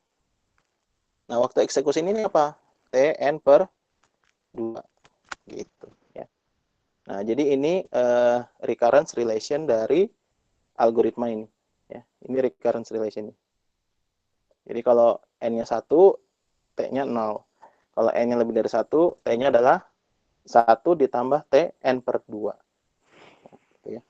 Nah, waktu eksekusi ini apa? Tn per 2. Gitu ya. Nah, jadi ini recurrence relation dari algoritma ini. Ya, ini recurrence relation. Jadi kalau N-nya 1, T-nya 0. Kalau N-nya lebih dari 1, T-nya adalah 1 ditambah Tn per 2. Gitu ya.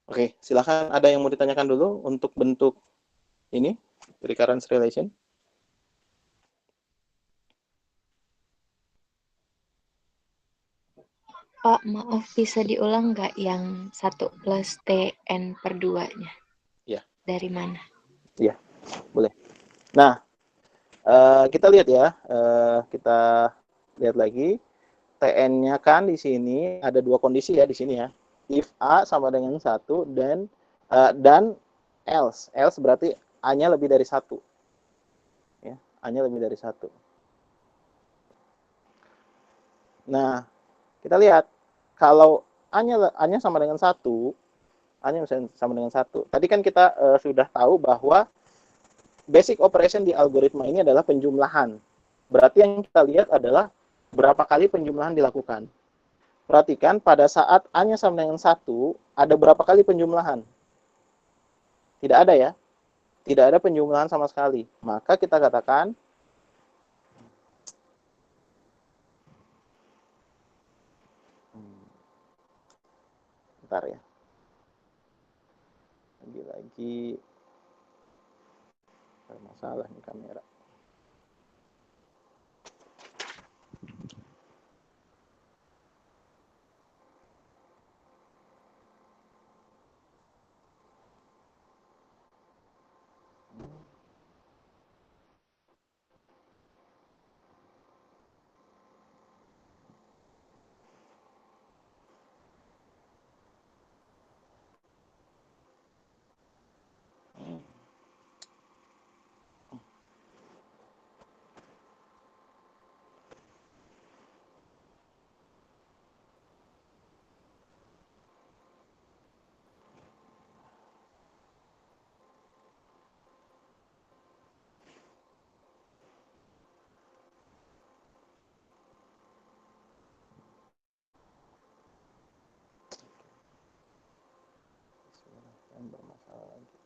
Oke, silakan ada yang mau ditanyakan dulu untuk bentuk ini, recurrence relation. Pak, maaf bisa diulang nggak yang 1 plus Tn per 2-nya? Ya. Dari mana? Ya, boleh. Nah, kita lihat ya, kita lihat lagi. Tn-nya kan di sini ada 2 kondisi ya di sini ya. If A sama dengan 1 dan else. Else berarti A-nya lebih dari 1. Ya, A-nya lebih dari 1. Nah, kita lihat kalau A-nya sama dengan 1, A-nya sama dengan 1. Tadi kan kita sudah tahu bahwa basic operation di algoritma ini adalah penjumlahan. Berarti yang kita lihat adalah berapa kali penjumlahan dilakukan. Perhatikan pada saat A-nya sama dengan 1, ada berapa kali penjumlahan? Tidak ada ya. Tidak ada penjumlahan sama sekali. Maka kita katakan bentar ya. Lagi masalah nih kamera. Bermasalah lagi.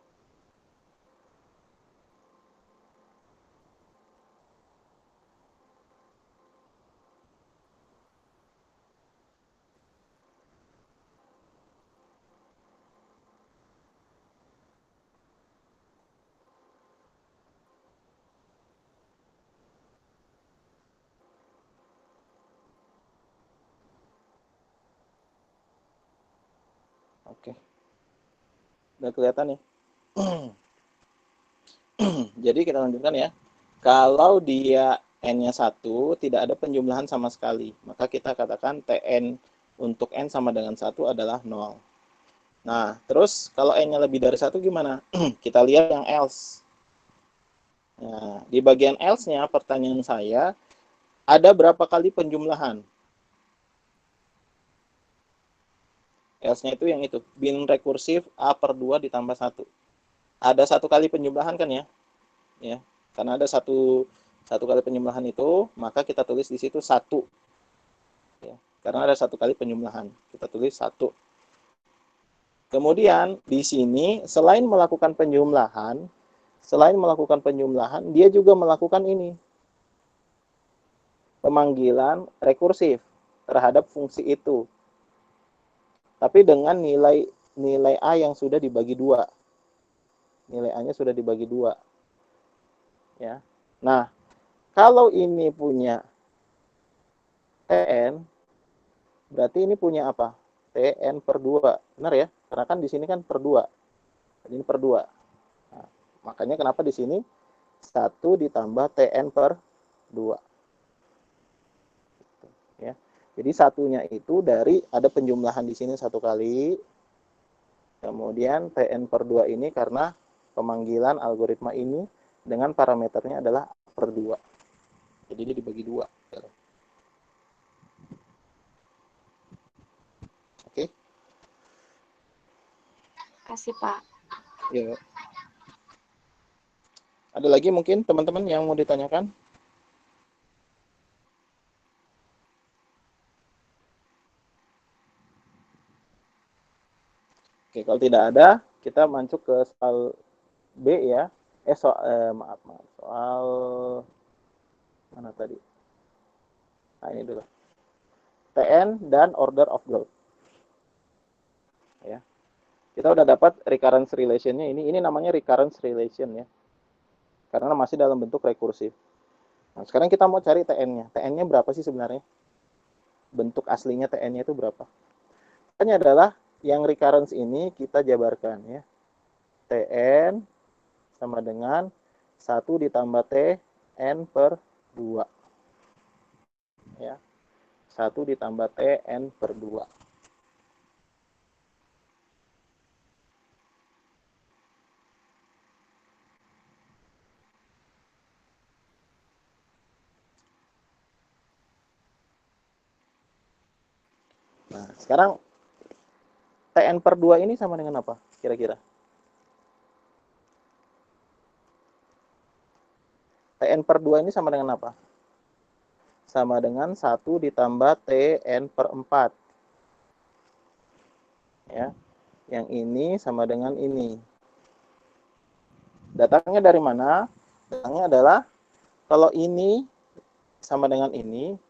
Oke. Udah kelihatan nih. Jadi kita lanjutkan ya. Kalau dia N-nya 1, tidak ada penjumlahan sama sekali. Maka kita katakan Tn untuk N sama dengan 1 adalah 0. Nah, terus kalau N-nya lebih dari 1 gimana? Kita lihat yang else. Nah, di bagian else-nya pertanyaan saya, ada berapa kali penjumlahan? Else-nya itu yang itu, bin rekursif A per 2 ditambah 1. Ada 1 kali penjumlahan kan ya? Ya, karena ada satu kali penjumlahan itu, maka kita tulis di situ 1. Ya, karena ada 1 kali penjumlahan, kita tulis 1. Kemudian di sini selain melakukan penjumlahan, dia juga melakukan ini, pemanggilan rekursif terhadap fungsi itu. Tapi dengan nilai A yang sudah dibagi 2. Nilai A-nya sudah dibagi 2. Ya. Nah, kalau ini punya Tn, berarti ini punya apa? Tn per 2. Benar ya? Karena kan di sini kan per 2. Ini per 2. Nah, makanya kenapa di sini 1 ditambah Tn per 2. Ya. Jadi satunya itu dari ada penjumlahan di sini 1 kali. Kemudian Tn per 2 ini karena pemanggilan algoritma ini dengan parameternya adalah per 2. Jadi ini dibagi 2. Oke. Kasih Pak. Ya. Ada lagi mungkin teman-teman yang mau ditanyakan? Oke, kalau tidak ada, kita masuk ke soal B ya. Maaf, soal mana tadi? Nah, ini dulu. Tn dan order of growth. Ya. Kita udah dapat recurrence relation-nya ini namanya recurrence relation ya. Karena masih dalam bentuk rekursif. Nah, sekarang kita mau cari Tn-nya. Tn-nya berapa sih sebenarnya? Bentuk aslinya Tn-nya itu berapa? Tn-nya adalah yang recurrence ini kita jabarkan ya. Tn sama dengan 1 ditambah Tn per 2. Ya. 1 ditambah Tn per 2. Nah, sekarang Tn per 2 ini sama dengan apa kira-kira? Tn per 2 ini sama dengan apa? Sama dengan 1 ditambah Tn per 4. Ya. Yang ini sama dengan ini. Datangnya dari mana? Datangnya adalah kalau ini sama dengan ini,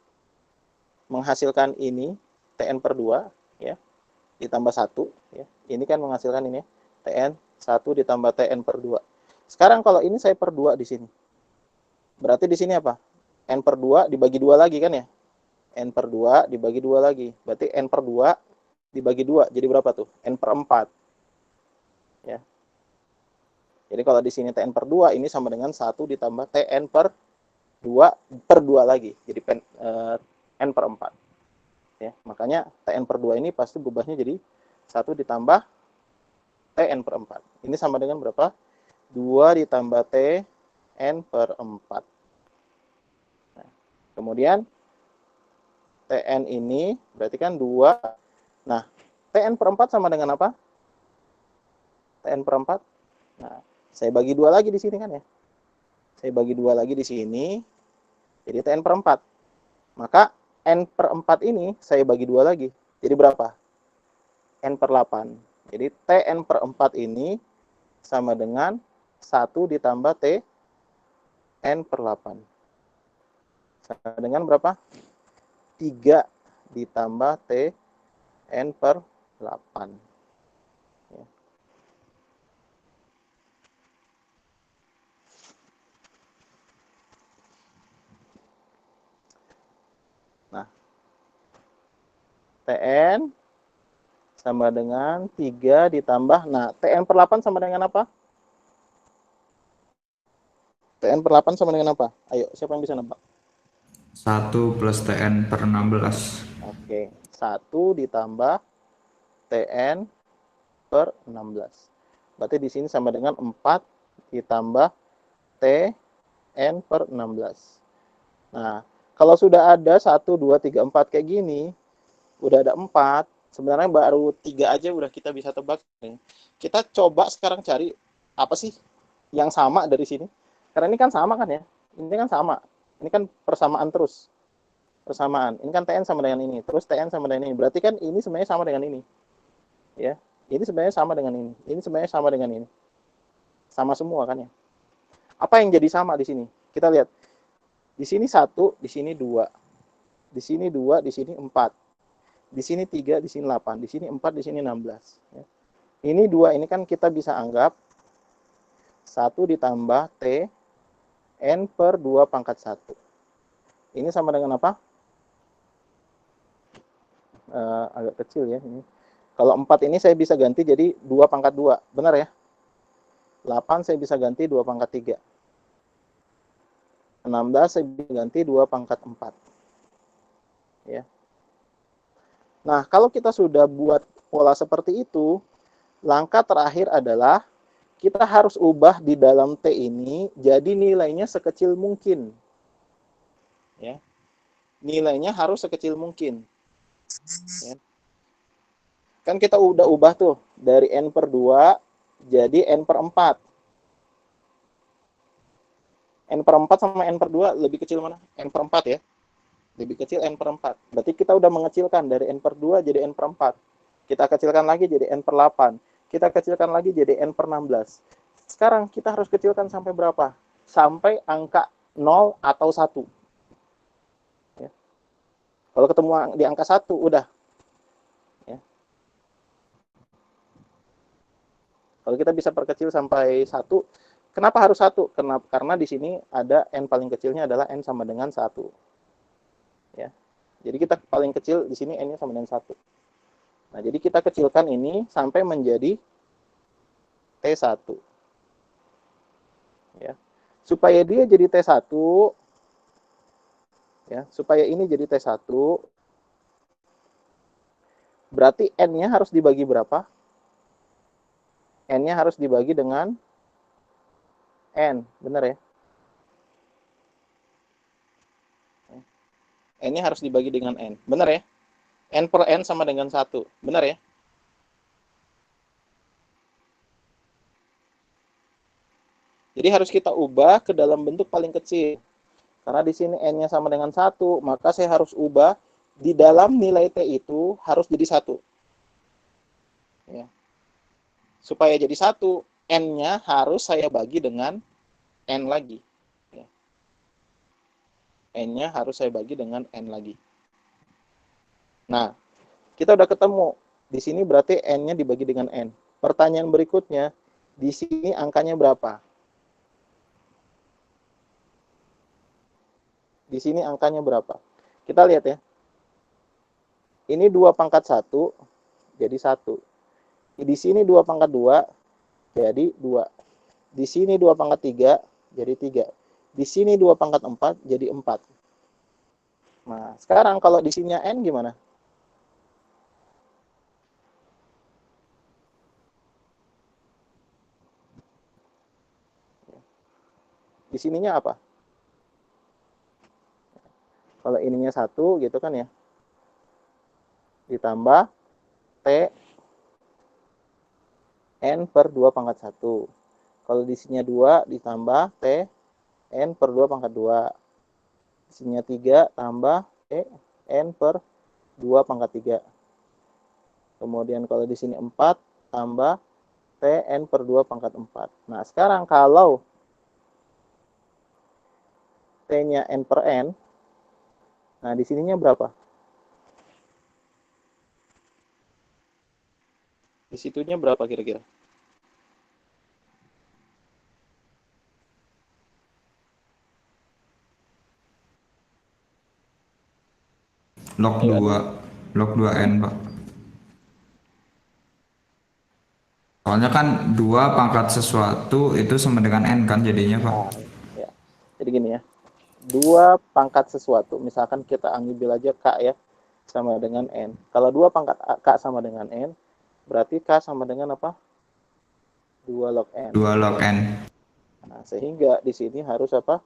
menghasilkan ini, Tn per 2, ya, ditambah 1. Ya. Ini kan menghasilkan ini, Tn 1 ditambah Tn per 2. Sekarang kalau ini saya per 2 di sini. Berarti di sini apa? N per 2 dibagi 2 lagi kan ya? N per 2 dibagi 2 lagi. Berarti N per 2 dibagi 2. Jadi berapa tuh? N per 4. Ya. Jadi kalau di sini Tn per 2 ini sama dengan 1 ditambah Tn per 2 lagi. Jadi N per 4. Ya, makanya Tn per 2 ini pasti berubahnya jadi 1 ditambah Tn per 4. Ini sama dengan berapa? 2 ditambah Tn per 4. Nah, kemudian Tn ini berarti kan 2. Nah, Tn per 4 sama dengan apa? Tn per 4. Nah, saya bagi 2 lagi di sini kan ya. Saya bagi 2 lagi di sini. Jadi Tn per 4. Maka N per 4 ini saya bagi 2 lagi. Jadi berapa? N per 8. Jadi Tn per 4 ini sama dengan 1 ditambah Tn per 8. Sama dengan berapa? 3 ditambah Tn per 8. Ya. Nah, Tn sama dengan 3 ditambah, nah Tn per 8 sama dengan apa? Tn per 8 sama dengan apa? Ayo, siapa yang bisa nebak? 1 plus Tn per 16. Oke, 1 ditambah Tn per 16. Berarti di sini sama dengan 4 ditambah Tn per 16. Nah, kalau sudah ada 1, 2, 3, 4 kayak gini, udah ada 4, sebenarnya baru 3 aja udah kita bisa tebak. Kita coba sekarang cari apa sih yang sama dari sini. Karena ini kan sama kan ya. Ini kan sama. Ini kan persamaan terus. Persamaan. Ini kan Tn sama dengan ini. Terus Tn sama dengan ini. Berarti kan ini sebenarnya sama dengan ini. Ya. Ini sebenarnya sama dengan ini. Ini sebenarnya sama dengan ini. Sama semua kan ya. Apa yang jadi sama di sini? Kita lihat. Di sini 1, di sini 2. Di sini 2, di sini 4. di sini 3, di sini 8, di sini 4, di sini 16. Ya. Ini 2 ini kan kita bisa anggap 1 ditambah T N per 2 pangkat 1. Ini sama dengan apa? Agak kecil ya ini. Kalau 4 ini saya bisa ganti jadi 2 pangkat 2. Benar ya? 8 saya bisa ganti 2 pangkat 3. 16 saya bisa ganti 2 pangkat 4. Ya. Nah, kalau kita sudah buat pola seperti itu, langkah terakhir adalah kita harus ubah di dalam T ini jadi nilainya sekecil mungkin. Ya. Nilainya harus sekecil mungkin. Ya. Kan kita udah ubah tuh dari N per 2 jadi N per 4. N per 4 sama N per 2 lebih kecil mana? N per 4 ya. Lebih kecil N per 4. Berarti kita udah mengecilkan dari N per 2 jadi N per 4. Kita kecilkan lagi jadi N per 8. Kita kecilkan lagi jadi N per 16. Sekarang kita harus kecilkan sampai berapa? Sampai angka 0 atau 1. Ya. Kalau ketemu di angka 1, udah. Ya. Kalau kita bisa perkecil sampai 1, kenapa harus 1? Karena di sini ada N paling kecilnya adalah N sama dengan 1. Ya. Jadi kita paling kecil di sini N-nya sama dengan 1. Nah, jadi kita kecilkan ini sampai menjadi T1. Ya. Supaya dia jadi T1, ya, supaya ini jadi T1, berarti N-nya harus dibagi berapa? N-nya harus dibagi dengan N, benar ya? N-nya harus dibagi dengan N, benar ya? N per N sama dengan 1, benar ya? Jadi harus kita ubah ke dalam bentuk paling kecil. Karena di sini N-nya sama dengan 1, maka saya harus ubah di dalam nilai T itu harus jadi 1. Ya. Supaya jadi 1, N-nya harus saya bagi dengan N lagi. Ya. N-nya harus saya bagi dengan N lagi. Nah, kita udah ketemu. Di sini berarti N-nya dibagi dengan N. Pertanyaan berikutnya, di sini angkanya berapa? Di sini angkanya berapa? Kita lihat ya. Ini 2 pangkat 1, jadi 1. Di sini 2 pangkat 2, jadi 2. Di sini 2 pangkat 3, jadi 3. Di sini 2 pangkat 4, jadi 4. Nah, sekarang kalau di sininya N gimana? Di sininya apa? Kalau ininya 1 gitu kan ya. Ditambah T N per 2 pangkat 1. Kalau di sininya 2 ditambah T N per 2 pangkat 2. Di sininya 3 tambah T N per 2 pangkat 3. Kemudian kalau di sini 4 tambah T N per 2 pangkat 4. Nah, sekarang kalau T-nya N per N, nah di sininya berapa? Di situnya berapa kira-kira? Log 2N, Pak. Soalnya kan 2 pangkat sesuatu itu sama dengan N kan jadinya, Pak. Nah, ya. Jadi gini ya. 2 pangkat sesuatu, misalkan kita ambil aja K ya, sama dengan N. Kalau 2 pangkat K sama dengan N, berarti K sama dengan apa? 2 log N. 2 log N. Nah, sehingga di sini harus apa?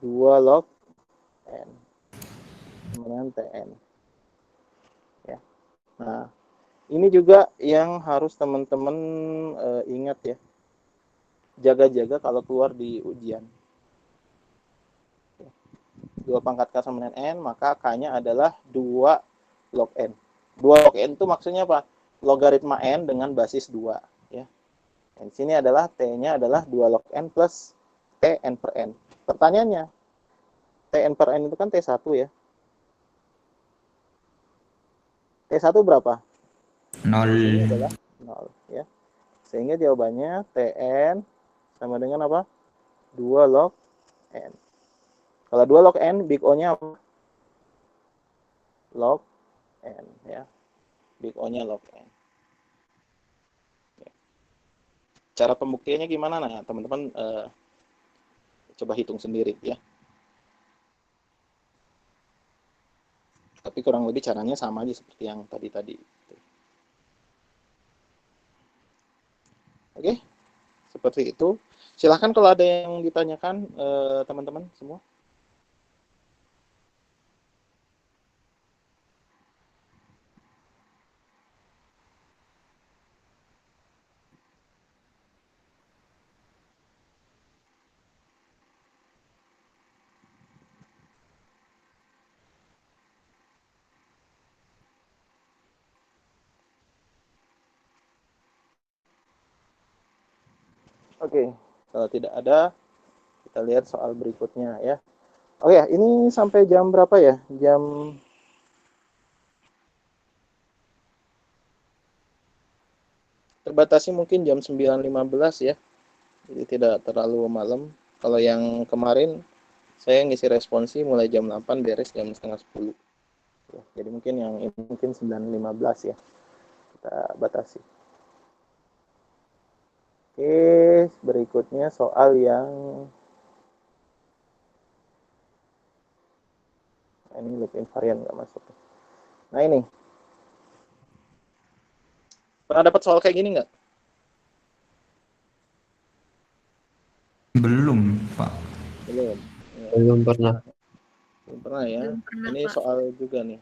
2 log N. Dengan Tn. Ya. Nah, ini juga yang harus teman-teman ingat ya. Jaga-jaga kalau keluar di ujian. 2 pangkat K sama dengan N, maka K-nya adalah 2 log N. 2 log N itu maksudnya apa? Logaritma N dengan basis 2. Ya. Dan di sini adalah T-nya adalah 2 log N plus Tn per N. Pertanyaannya, Tn per N itu kan T1 ya. T1 berapa? Ini 0. adalah 0 ya. Sehingga jawabannya Tn sama dengan apa? 2 log N. Kalau 2 log N, big O-nya apa? Log N ya. Big O-nya log N. Cara pembuktiannya gimana? Nah, teman-teman coba hitung sendiri ya. Tapi kurang lebih caranya sama aja seperti yang tadi-tadi. Oke, seperti itu. Silahkan kalau ada yang ditanyakan teman-teman semua. Oke, kalau tidak ada, kita lihat soal berikutnya ya. Oke, ini sampai jam berapa ya? Jam terbatasi mungkin jam 9.15 ya. Jadi tidak terlalu malam. Kalau yang kemarin saya ngisi responsi mulai jam 8 beres jam setengah 10. Jadi mungkin yang ini mungkin 9.15 ya. Kita batasi. Oke, berikutnya soal yang ini loop invariant nggak masuk. Nah ini, pernah dapat soal kayak gini nggak? Belum, Pak. Belum. Ya, Belum pernah. belum pernah ya. Belum pernah, Ini Pak. soal juga nih.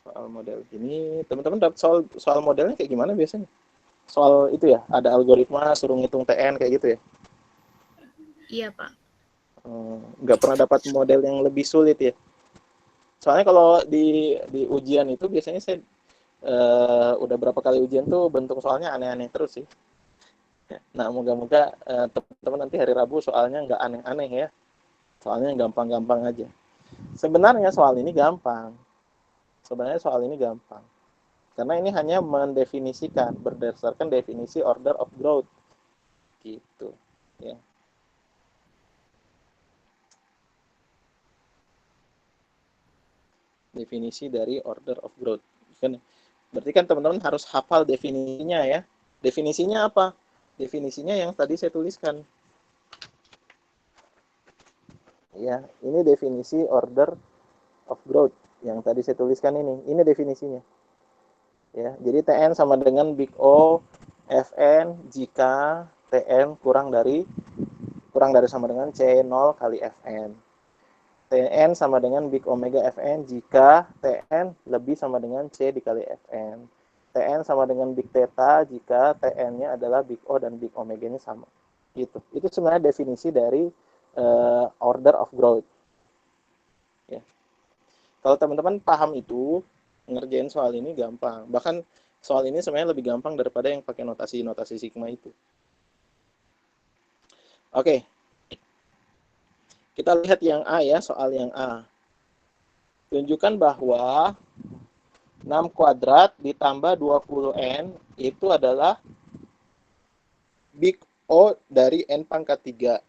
Soal model gini, teman-teman dapat soal modelnya kayak gimana biasanya? Soal itu ya, ada algoritma suruh ngitung TN kayak gitu ya. Iya, Pak. Nggak pernah dapat model yang lebih sulit ya. Soalnya kalau di ujian itu biasanya saya udah berapa kali ujian tuh bentuk soalnya aneh-aneh terus sih. Nah, moga-moga teman-teman nanti hari Rabu soalnya nggak aneh-aneh ya. Soalnya gampang-gampang aja. Sebenarnya soal ini gampang. Karena ini hanya mendefinisikan berdasarkan definisi order of growth. Gitu. Ya. Definisi dari order of growth. Berarti kan teman-teman harus hafal definisinya ya. Definisinya apa? Definisinya yang tadi saya tuliskan. Ya, ini definisi order of growth yang tadi saya tuliskan ini. Ini definisinya. Ya, jadi Tn sama dengan big O Fn jika Tn kurang dari sama dengan C0 kali Fn. Tn sama dengan big omega Fn jika Tn lebih sama dengan C dikali Fn. Tn sama dengan big theta jika Tn-nya adalah big O dan big omega-nya sama. Gitu. Itu sebenarnya definisi dari order of growth. Ya. Kalau teman-teman paham itu, ngerjain soal ini gampang. Bahkan soal ini sebenarnya lebih gampang daripada yang pakai notasi sigma itu. Oke. Kita lihat yang A ya, soal yang A. Tunjukkan bahwa 6 kuadrat ditambah 20N itu adalah big O dari N pangkat 3.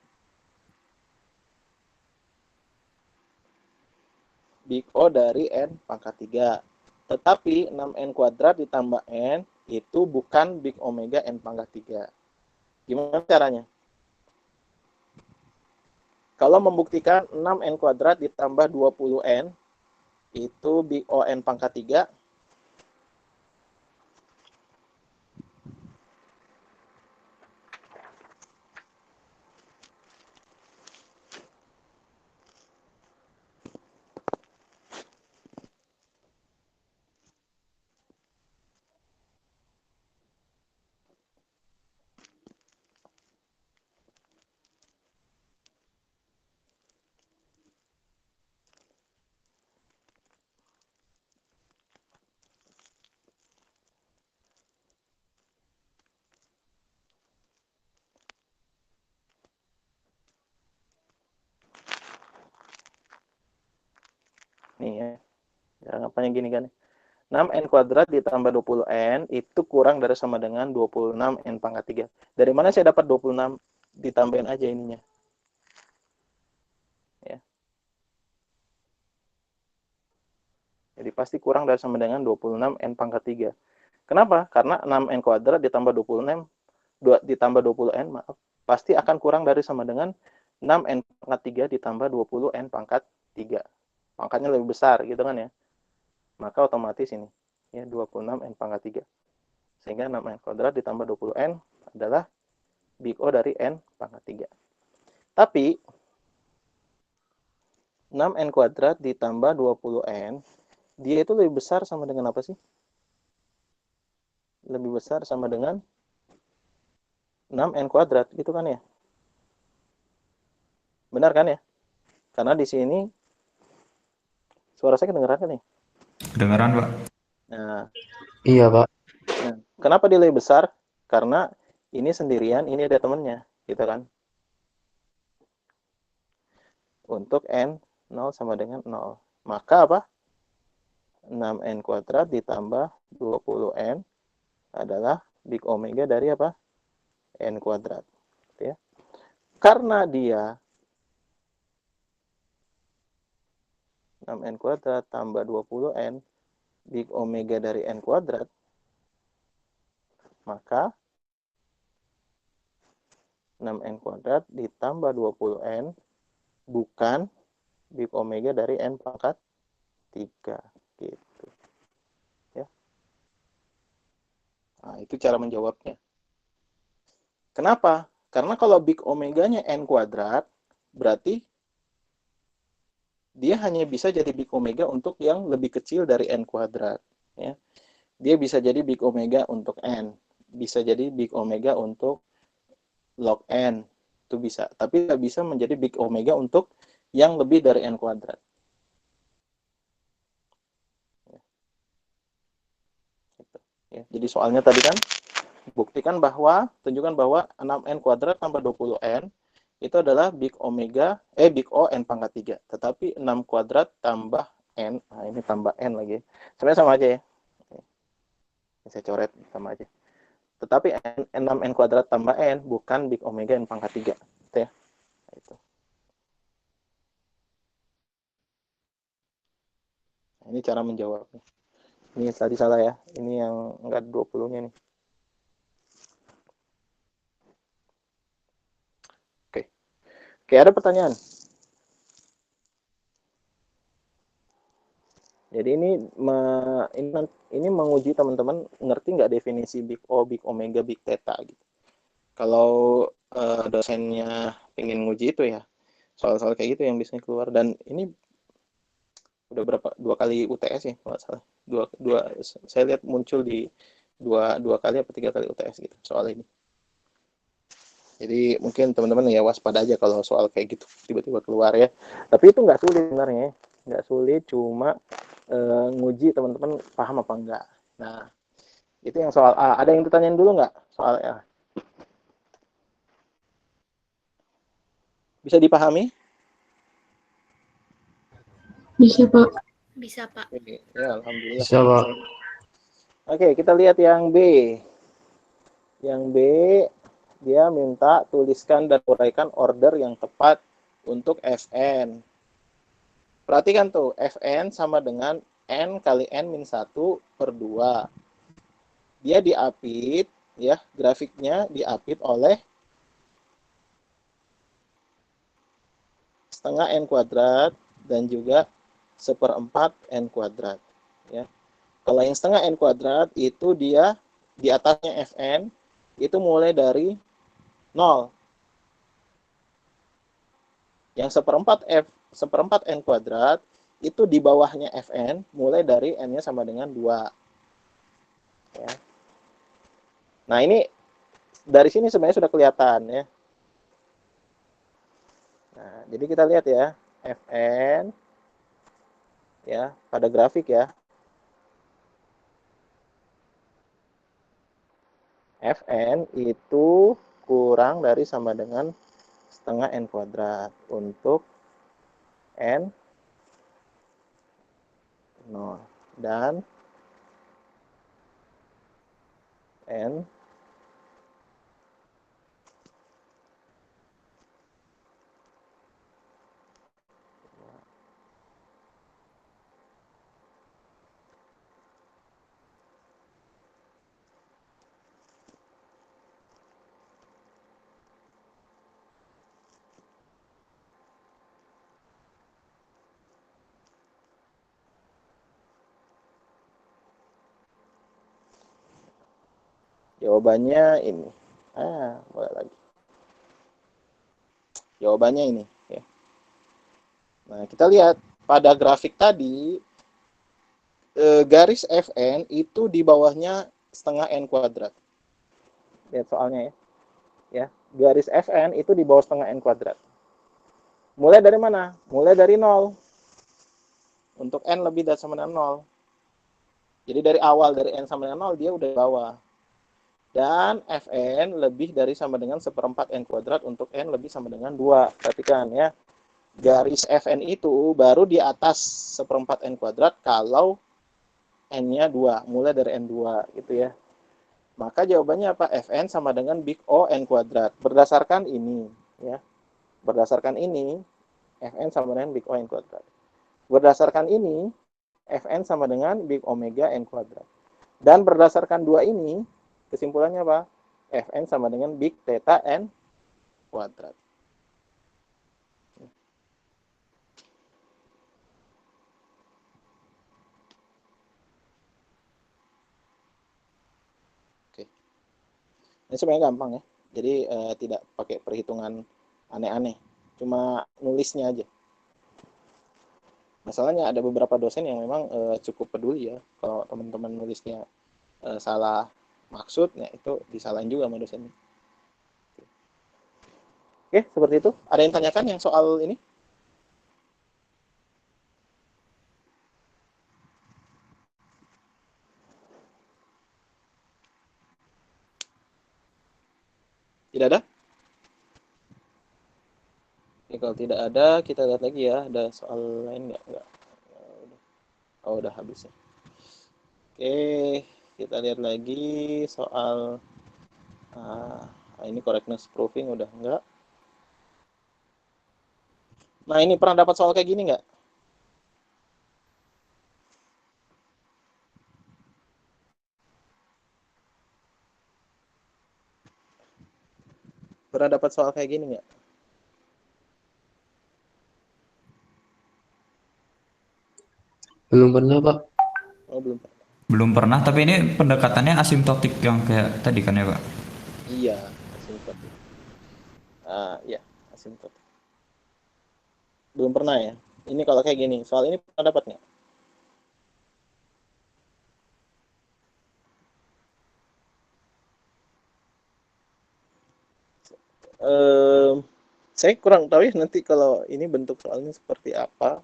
Big O dari N pangkat 3. Tetapi 6N kuadrat ditambah N itu bukan big omega N pangkat 3. Gimana caranya? Kalau membuktikan 6N kuadrat ditambah 20N itu big O N pangkat 3. Nih ya. Ya, ngapain gini kan? 6n kuadrat ditambah 20n itu kurang dari sama dengan 26n pangkat 3. Dari mana saya dapat 26? Ditambahin aja ininya. Ya. Jadi pasti kurang dari sama dengan 26n pangkat 3. Kenapa? Karena 6n kuadrat ditambah 26 ditambah 20n, maaf, pasti akan kurang dari sama dengan 6n pangkat 3 ditambah 20n pangkat 3. Pangkatnya lebih besar gitu kan ya. Maka otomatis ini ya 26n pangkat 3. Sehingga 6n kuadrat ditambah 20n adalah big O dari n pangkat 3. Tapi 6n kuadrat ditambah 20n, dia itu lebih besar sama dengan apa sih? Lebih besar sama dengan 6n kuadrat gitu kan ya. Benar kan ya? Karena di sini suara saya kedengeran kan nih? Kedengaran, Pak. Nah, Iya, Pak. nah, kenapa dia lebih besar? Karena ini sendirian, ini ada temennya, gitu kan? Untuk n 0 sama dengan 0. Maka apa? 6n kuadrat ditambah 20n adalah big omega dari apa? N kuadrat. Ya. Karena dia 6n kuadrat tambah 20n big omega dari n kuadrat, maka 6n kuadrat ditambah 20n bukan big omega dari n pangkat 3 gitu. Ya. Nah, itu cara menjawabnya. Kenapa? Karena kalau big omeganya n kuadrat, berarti dia hanya bisa jadi big omega untuk yang lebih kecil dari n kuadrat. Ya. Dia bisa jadi big omega untuk n, bisa jadi big omega untuk log n, itu bisa. Tapi tidak bisa menjadi big omega untuk yang lebih dari n kuadrat. Ya. Jadi soalnya tadi kan buktikan bahwa, tunjukkan bahwa 6n kuadrat tambah 20n itu adalah big omega, big O n pangkat 3. Tetapi 6 kuadrat tambah n, nah ini tambah n lagi. Sebenarnya sama aja ya. Ini saya coret sama aja. Tetapi 6n kuadrat tambah n bukan big omega n pangkat 3. Gitu ya. Nah, itu. Nah, ini cara menjawabnya. Ini tadi salah ya. Ini yang enggak 20-nya nih. Oke, ada pertanyaan? Jadi ini menguji teman-teman ngerti nggak definisi big O, big omega, big theta gitu. Kalau dosennya pengen nguji itu ya, soal-soal kayak gitu yang biasanya keluar. Dan ini udah dua kali UTS ya kalau salah. Saya lihat muncul di dua kali atau 3 kali UTS gitu soal ini. Jadi mungkin teman-teman ya waspada aja kalau soal kayak gitu tiba-tiba keluar ya. Tapi itu nggak sulit sebenarnya, nggak sulit, cuma nguji teman-teman paham apa enggak. Nah, itu yang soal A. Ada yang ditanyain dulu nggak soal A? Bisa dipahami? Bisa, Pak. Bisa, Pak. Ya, alhamdulillah. Bisa, Pak. Oke, kita lihat yang B. Yang B, dia minta tuliskan dan uraikan order yang tepat untuk Fn. Perhatikan tuh, Fn sama dengan N kali N min 1 per 2. Dia diapit, ya, grafiknya diapit oleh setengah N kuadrat dan juga 1/4 N kuadrat. Ya. Kalau yang setengah N kuadrat itu dia di atasnya Fn itu mulai dari 0. Yang 1/4 N kuadrat itu di bawahnya Fn mulai dari N-nya sama dengan 2. Ya. Nah, ini dari sini sebenarnya sudah kelihatan ya. Nah, jadi kita lihat ya, Fn ya pada grafik ya. Fn itu kurang dari sama dengan setengah N kuadrat untuk N 0 dan N jawabannya ini. Boleh lagi. Jawabannya ini. Ya. Nah, kita lihat pada grafik tadi, garis Fn itu di bawahnya setengah N kuadrat. Lihat soalnya ya. Garis Fn itu di bawah setengah N kuadrat. Mulai dari mana? Mulai dari 0. Untuk N lebih dari sama dengan 0. Jadi dari awal, dari N sama dengan 0, dia udah di bawah. Dan Fn lebih dari sama dengan 1/4 N kuadrat untuk N lebih sama dengan 2. Perhatikan ya. Garis Fn itu baru di atas 1/4 N kuadrat kalau N-nya 2. Mulai dari N2 gitu ya. Maka jawabannya apa? Fn sama dengan big O N kuadrat. Berdasarkan ini ya. Berdasarkan ini, Fn sama dengan big O N kuadrat. Berdasarkan ini, Fn sama dengan big omega N kuadrat. Dan berdasarkan dua ini, kesimpulannya apa? Fn sama dengan big theta N kuadrat. Oke. Ini sebenarnya gampang ya. Jadi tidak pakai perhitungan aneh-aneh. Cuma nulisnya aja. Masalahnya ada beberapa dosen yang memang cukup peduli ya. Kalau teman-teman nulisnya salah maksud, ya itu disalahin juga sama dosennya. Oke, seperti itu. Ada yang tanyakan yang soal ini? Tidak ada? Oke, kalau tidak ada, kita lihat lagi ya. Ada soal lain nggak? Oh, udah habis ya. Oke, kita lihat lagi soal ini correctness proving udah enggak. Nah, ini pernah dapat soal kayak gini nggak? Pernah dapat soal kayak gini nggak? Belum pernah, Pak. Oh, belum pernah. Belum pernah, tapi ini pendekatannya asimptotik yang kayak tadi kan ya Pak? Iya, asimptotik. Ya, asimptotik. Belum pernah ya? Ini kalau kayak gini, soal ini pernah dapat nggak? Saya kurang tahu ya nanti kalau ini bentuk soalnya seperti apa.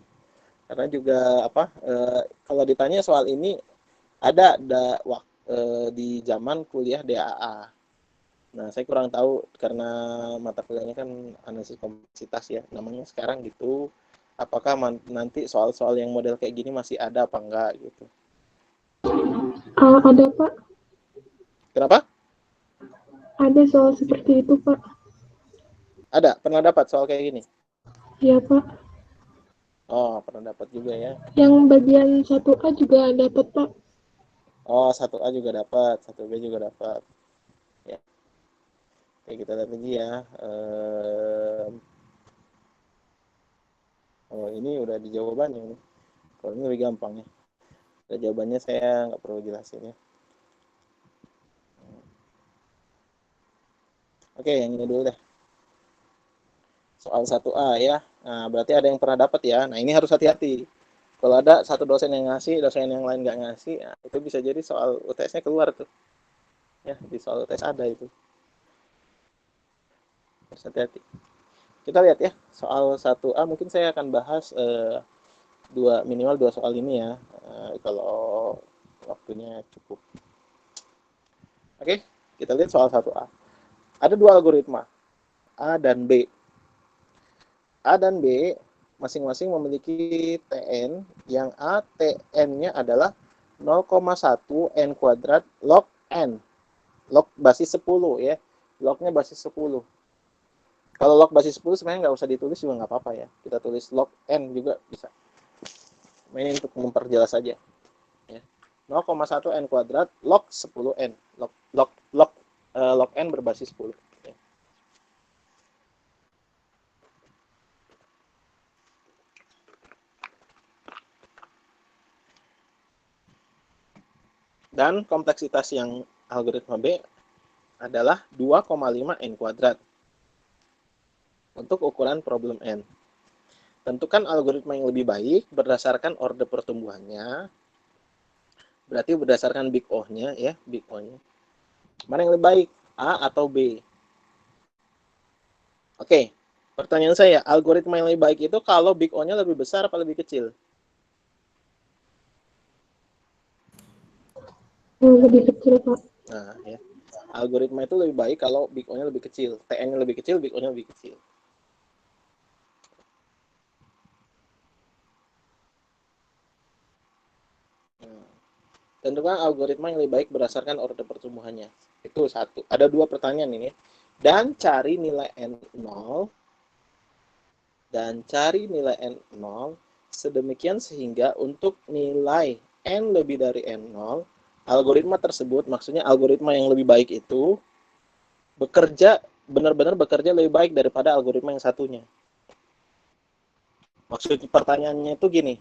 Karena juga kalau ditanya soal ini ada di zaman kuliah DAA. Nah, saya kurang tahu karena mata kuliahnya kan analisis kompleksitas ya, namanya sekarang gitu. Apakah nanti soal-soal yang model kayak gini masih ada apa enggak gitu? Ada Pak, Kenapa? ada soal seperti itu Pak. Ada, pernah dapat soal kayak gini? Iya Pak. Oh, pernah dapat juga ya. Yang bagian 1A juga dapat Pak. Oh, 1A juga dapat, 1B juga dapat. Ya. Oke, kita lihat lagi ya. Oh, ini udah di jawabannya ini. Kalau ini lebih gampang ya. Jawabannya saya nggak perlu jelasin ya. Oke, yang ini dulu deh. Soal 1A ya. Nah, berarti ada yang pernah dapat ya. Nah, ini harus hati-hati. Kalau ada satu dosen yang ngasih, dosen yang lain nggak ngasih, nah, itu bisa jadi soal UTS-nya keluar tuh. Ya, di soal UTS ada itu. Harus hati-hati. Kita lihat ya, soal 1A mungkin saya akan bahas minimal dua soal ini ya. Kalau waktunya cukup. Oke, kita lihat soal 1A. Ada dua algoritma, A dan B. A dan B masing-masing memiliki Tn, yang Tn-nya adalah 0,1 N kuadrat log N. log basis 10 ya. Lognya basis 10. Kalau log basis 10 sebenarnya nggak usah ditulis juga nggak apa-apa ya. Kita tulis log n juga bisa. Ini untuk memperjelas saja. Ya. 0,1 n kuadrat log 10 n. Log n berbasis 10. Ya. Dan kompleksitas yang algoritma B adalah 2,5 n kuadrat untuk ukuran problem n. Tentukan algoritma yang lebih baik berdasarkan orde pertumbuhannya. Berarti berdasarkan big O-nya ya, big O-nya. Mana yang lebih baik, A atau B? Oke, pertanyaan saya, algoritma yang lebih baik itu kalau big O-nya lebih besar atau lebih kecil? Lebih kecil, Pak. Nah, ya. Algoritma itu lebih baik kalau big O-nya lebih kecil. TN-nya lebih kecil, big O-nya lebih kecil. Tentukan algoritma yang lebih baik berdasarkan orde pertumbuhannya. Itu satu. Ada dua pertanyaan ini. Dan cari nilai N0. Dan cari nilai N0 sedemikian sehingga untuk nilai N lebih dari N0, algoritma tersebut, maksudnya algoritma yang lebih baik itu, benar-benar bekerja lebih baik daripada algoritma yang satunya. Maksud pertanyaannya itu gini,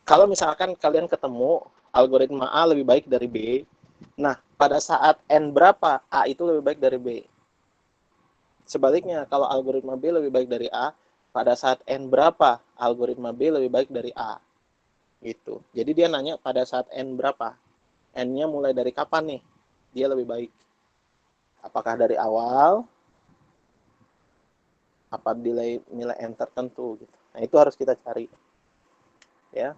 kalau misalkan kalian ketemu algoritma A lebih baik dari B, nah pada saat N berapa A itu lebih baik dari B. Sebaliknya, kalau algoritma B lebih baik dari A, pada saat N berapa algoritma B lebih baik dari A. Gitu. Jadi dia nanya pada saat N berapa. N-nya mulai dari kapan nih dia lebih baik. Apakah dari awal, apa nilai N tertentu gitu. Nah, itu harus kita cari. Ya.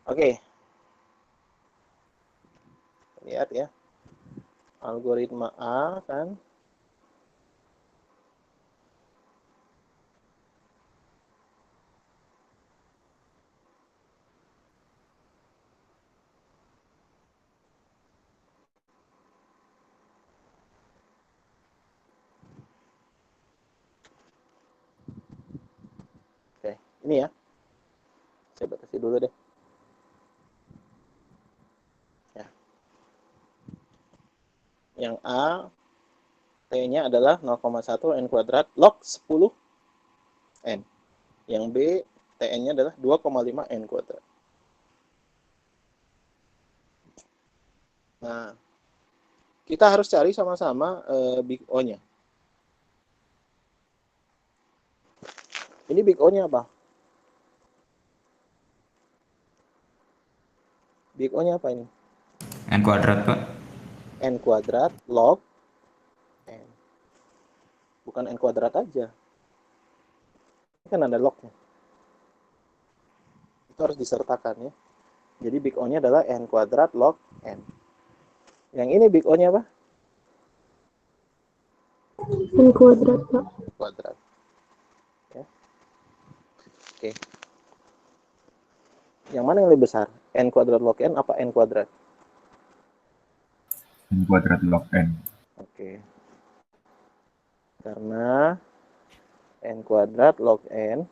Oke. Lihat ya. Algoritma A kan. Oke, ini ya. Saya batasi dulu deh. Ya. Yang A T-nya adalah 0,1 N kuadrat log 10 N. Yang B, Tn-nya adalah 2,5 N kuadrat. Nah, kita harus cari sama-sama big O-nya. Ini big O-nya apa? Big O-nya apa ini? N kuadrat, Pak. N kuadrat log N. Bukan N kuadrat aja. Ini kan ada lognya. Itu harus disertakan ya. Jadi big O-nya adalah N kuadrat log N. Yang ini big O-nya apa? N kuadrat, Pak. Kuadrat. Ya. Oke. Yang mana yang lebih besar? N kuadrat log N apa N kuadrat? N kuadrat log N. Oke. Karena N kuadrat log N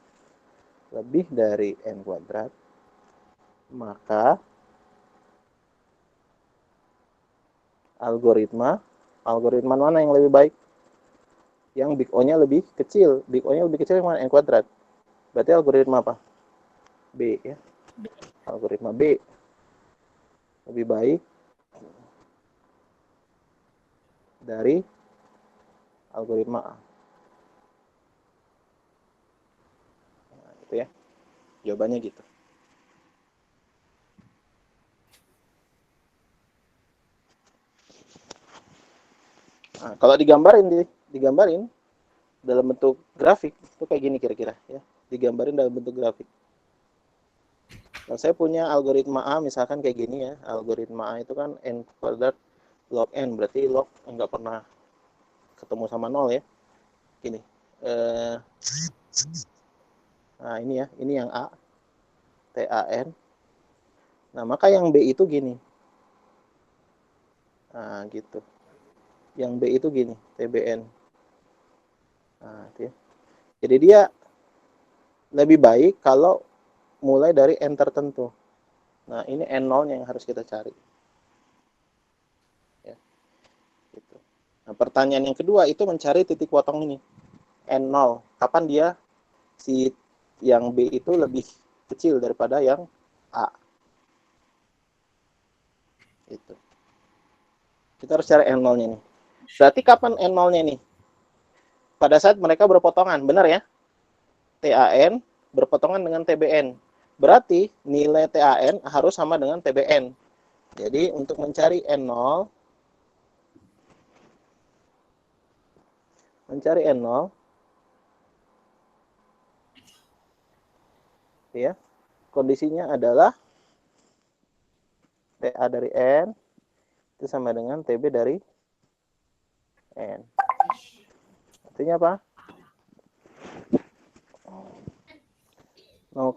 lebih dari N kuadrat, maka algoritma mana yang lebih baik? Yang big O-nya lebih kecil. Big O-nya lebih kecil yang mana? N kuadrat. Berarti algoritma apa? B ya. Algoritma B lebih baik dari algoritma A. Nah, itu ya. Jawabannya gitu. Nah, kalau digambarin dalam bentuk grafik itu kayak gini kira-kira ya. Digambarin dalam bentuk grafik. Nah, saya punya algoritma A misalkan kayak gini ya. Algoritma A itu kan N kuadrat log N, berarti log nggak pernah ketemu sama 0 ya. Gini. Nah, ini ya. Ini yang A. TAN. Nah, maka yang B itu gini. Nah, gitu. Yang B itu gini, TBN. Nah, itu ya. Jadi dia lebih baik kalau mulai dari N tertentu. Nah, ini N0-nya yang harus kita cari. Ya, gitu. Nah, pertanyaan yang kedua itu mencari titik potong ini. N0. Kapan dia si yang B itu lebih kecil daripada yang A. Itu. Kita harus cari N0-nya nih. Berarti kapan N0-nya nih? Pada saat mereka berpotongan, benar ya? TAN berpotongan dengan TBN. Berarti nilai TAN harus sama dengan TBN. Jadi untuk mencari N0, ya, kondisinya adalah TA dari N itu sama dengan TB dari N. Artinya apa? 0,1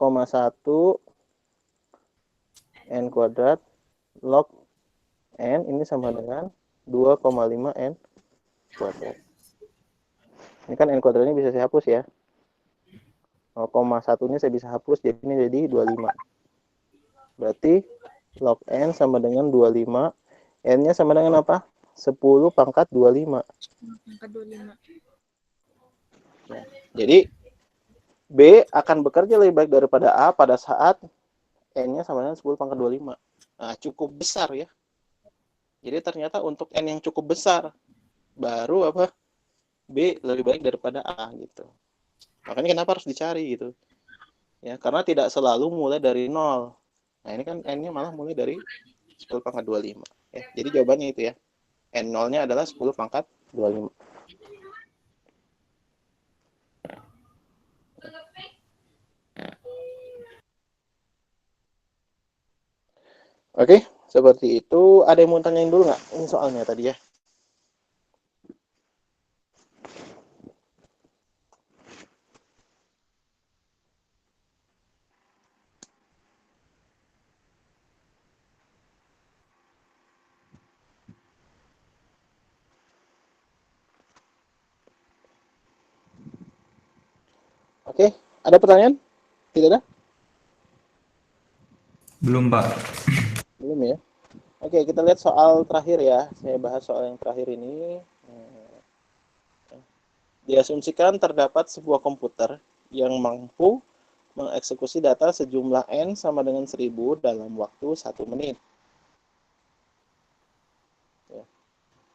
N kuadrat log N ini sama dengan 2,5 N kuadrat. Ini kan N kuadrat ini bisa saya hapus ya. 0,1 ini saya bisa hapus, jadi ini jadi 25. Berarti log N sama dengan 25. N-nya sama dengan apa? 10 pangkat 25. 10 pangkat 25. Ya. Jadi B akan bekerja lebih baik daripada A pada saat N-nya sama dengan 10 pangkat 25. Nah, cukup besar ya. Jadi ternyata untuk N yang cukup besar, baru apa? B lebih baik daripada A gitu. Makanya kenapa harus dicari gitu. Ya, karena tidak selalu mulai dari 0. Nah, ini kan N-nya malah mulai dari 10 pangkat 25. Ya, jadi jawabannya itu ya. N0-nya adalah 10 pangkat 25. Oke, seperti itu. Ada yang mau tanyain dulu nggak? Ini soalnya tadi ya. Oke, ada pertanyaan? Tidak ada? Belum, Pak. Belum ya. Oke, kita lihat soal terakhir ya. Saya bahas soal yang terakhir ini. Diasumsikan terdapat sebuah komputer yang mampu mengeksekusi data sejumlah N sama dengan 1000 dalam waktu 1 menit. Ya.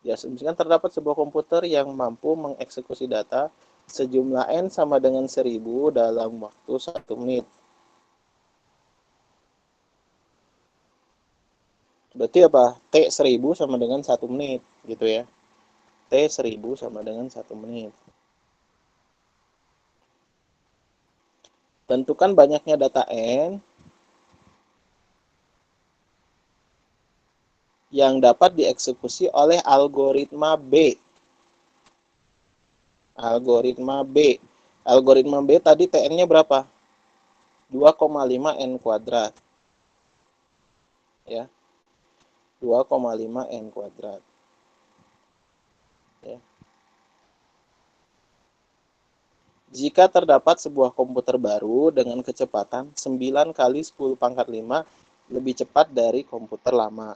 Diasumsikan terdapat sebuah komputer yang mampu mengeksekusi data sejumlah N sama dengan 1000 dalam waktu 1 menit. Berarti apa? T1000 sama dengan 1 menit, gitu ya. T1000 sama dengan 1 menit. Tentukan banyaknya data N yang dapat dieksekusi oleh algoritma B. Algoritma B. Algoritma B tadi TN-nya berapa? 2,5 N kuadrat. Ya. 2,5 N kuadrat. Ya. Jika terdapat sebuah komputer baru dengan kecepatan 9 kali 10 pangkat 5 lebih cepat dari komputer lama.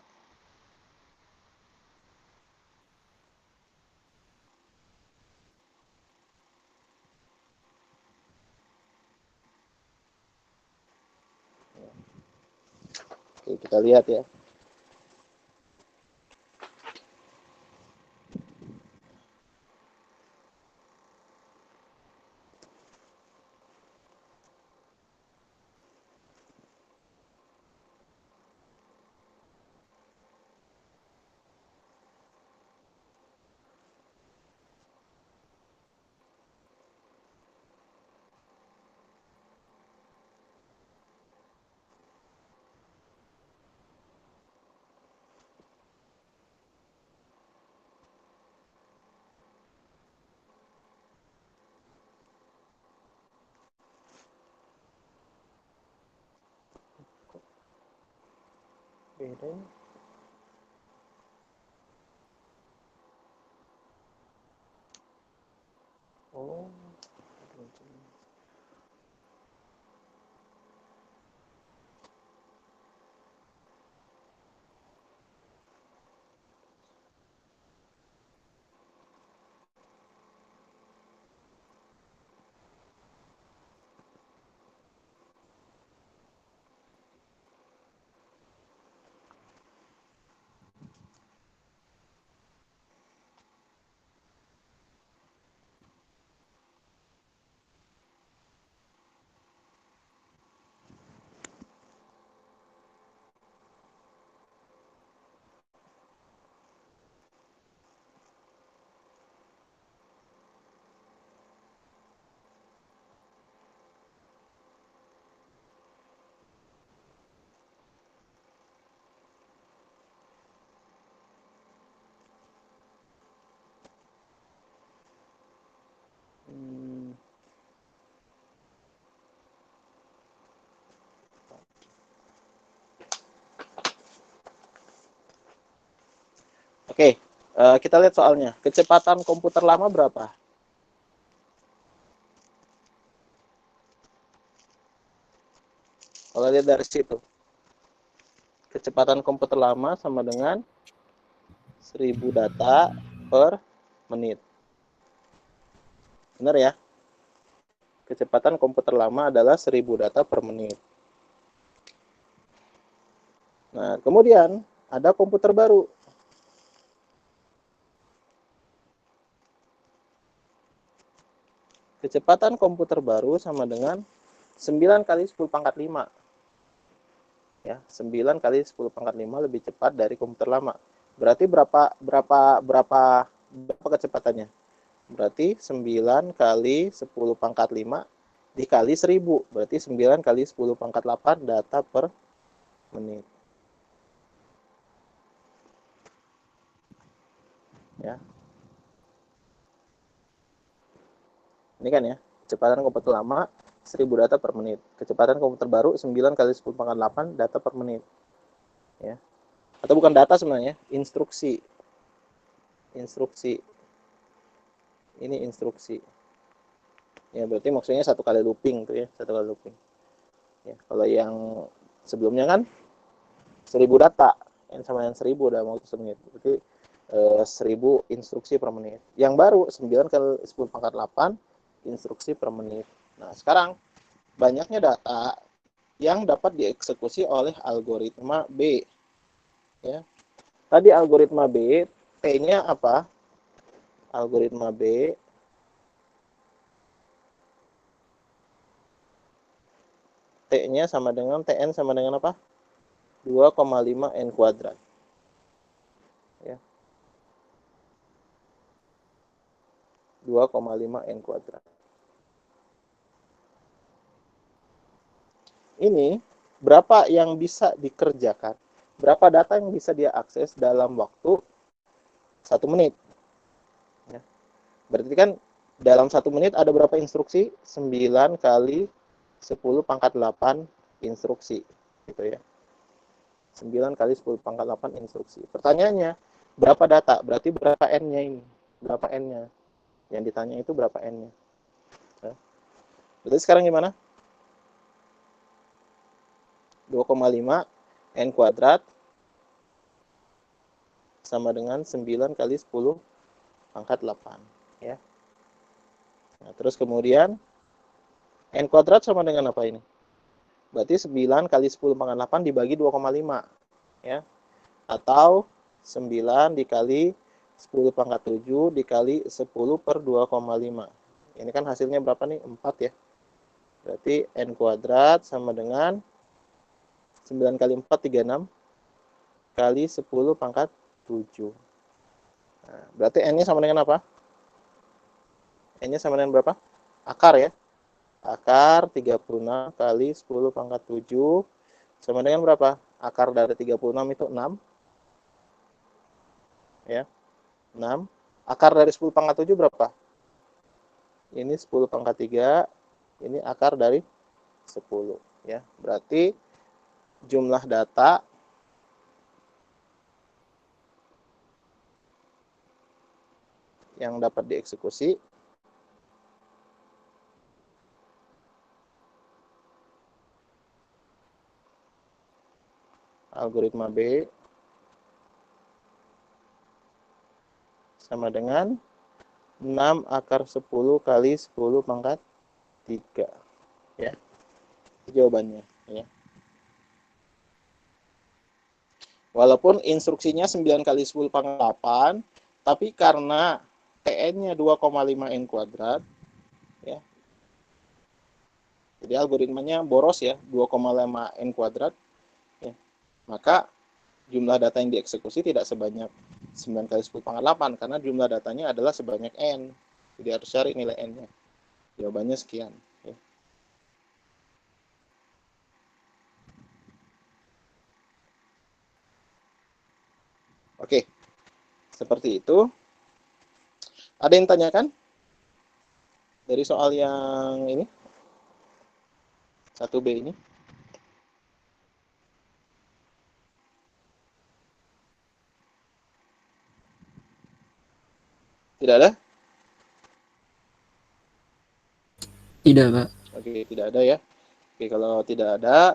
Oke, kita lihat ya. Beda. Oke, kita lihat soalnya. Kecepatan komputer lama berapa? Kalau lihat dari situ, kecepatan komputer lama sama dengan 1000 data per menit. Benar ya? Kecepatan komputer lama adalah 1000 data per menit. Nah, kemudian ada komputer baru. Kecepatan komputer baru sama dengan 9 kali 10 pangkat 5. Ya, 9 kali 10 pangkat 5 lebih cepat dari komputer lama. Berarti berapa kecepatannya? Berarti 9 kali 10 pangkat 5 dikali 1000. Berarti 9 kali 10 pangkat 8 data per menit. Ya. Ini kan ya, kecepatan komputer lama 1000 data per menit. Kecepatan komputer baru 9 kali 10 pangkat 8 data per menit. Ya. Atau bukan data sebenarnya, instruksi. Instruksi. Ini instruksi. Ya, berarti maksudnya 1 kali looping tuh ya, 1 kali looping. Ya, kalau yang sebelumnya kan 1000 data, yang sama yang 1000 dalam waktu semenit. Berarti 1000 instruksi per menit. Yang baru 9 kali 10 pangkat 8 instruksi per menit. Nah, sekarang banyaknya data yang dapat dieksekusi oleh algoritma B. Ya. Tadi algoritma B, T-nya apa? Algoritma B T-nya sama dengan Tn sama dengan apa? 2,5 N kuadrat. Ya. 2,5 N kuadrat. Ini berapa yang bisa dikerjakan, berapa data yang bisa dia akses dalam waktu 1 menit. Ya. Berarti kan dalam 1 menit ada berapa instruksi? 9 kali 10 pangkat 8 instruksi. Gitu ya. 9 kali 10 pangkat 8 instruksi. Pertanyaannya, berapa data? Berarti berapa N-nya ini? Berapa N-nya? Yang ditanya itu berapa N-nya? Ya. Berarti sekarang gimana? 2,5 N kuadrat sama dengan 9 kali 10 pangkat 8. Ya. Nah, terus kemudian N kuadrat sama dengan apa ini? Berarti 9 kali 10 pangkat 8 dibagi 2,5. Ya. Atau 9 dikali 10 pangkat 7 dikali 10 per 2,5. Ini kan hasilnya berapa nih? 4 ya. Berarti N kuadrat sama dengan 9 kali 4, 36 kali 10 pangkat 7. Nah, berarti N-nya sama dengan apa? N-nya sama dengan berapa? Akar ya. Akar 36 kali 10 pangkat 7 sama dengan berapa? Akar dari 36 itu 6. Ya. 6. Akar dari 10 pangkat 7 berapa? Ini 10 pangkat 3. Ini akar dari 10. Ya. Berarti jumlah data yang dapat dieksekusi algoritma B sama dengan 6 akar 10 kali 10 pangkat 3. Ya. Jawabannya. Ya. Walaupun instruksinya 9 kali 10 pangkat 8, tapi karena Tn-nya 2,5 N kuadrat, ya, jadi algoritmanya boros ya, 2,5 N kuadrat, ya, maka jumlah data yang dieksekusi tidak sebanyak 9 kali 10 pangkat 8, karena jumlah datanya adalah sebanyak N. Jadi harus cari nilai N-nya. Jawabannya sekian. Ya. Oke, seperti itu. Ada yang tanyakan dari soal yang ini? 1B ini? Tidak ada? Tidak, Pak. Oke, tidak ada ya. Oke, kalau tidak ada,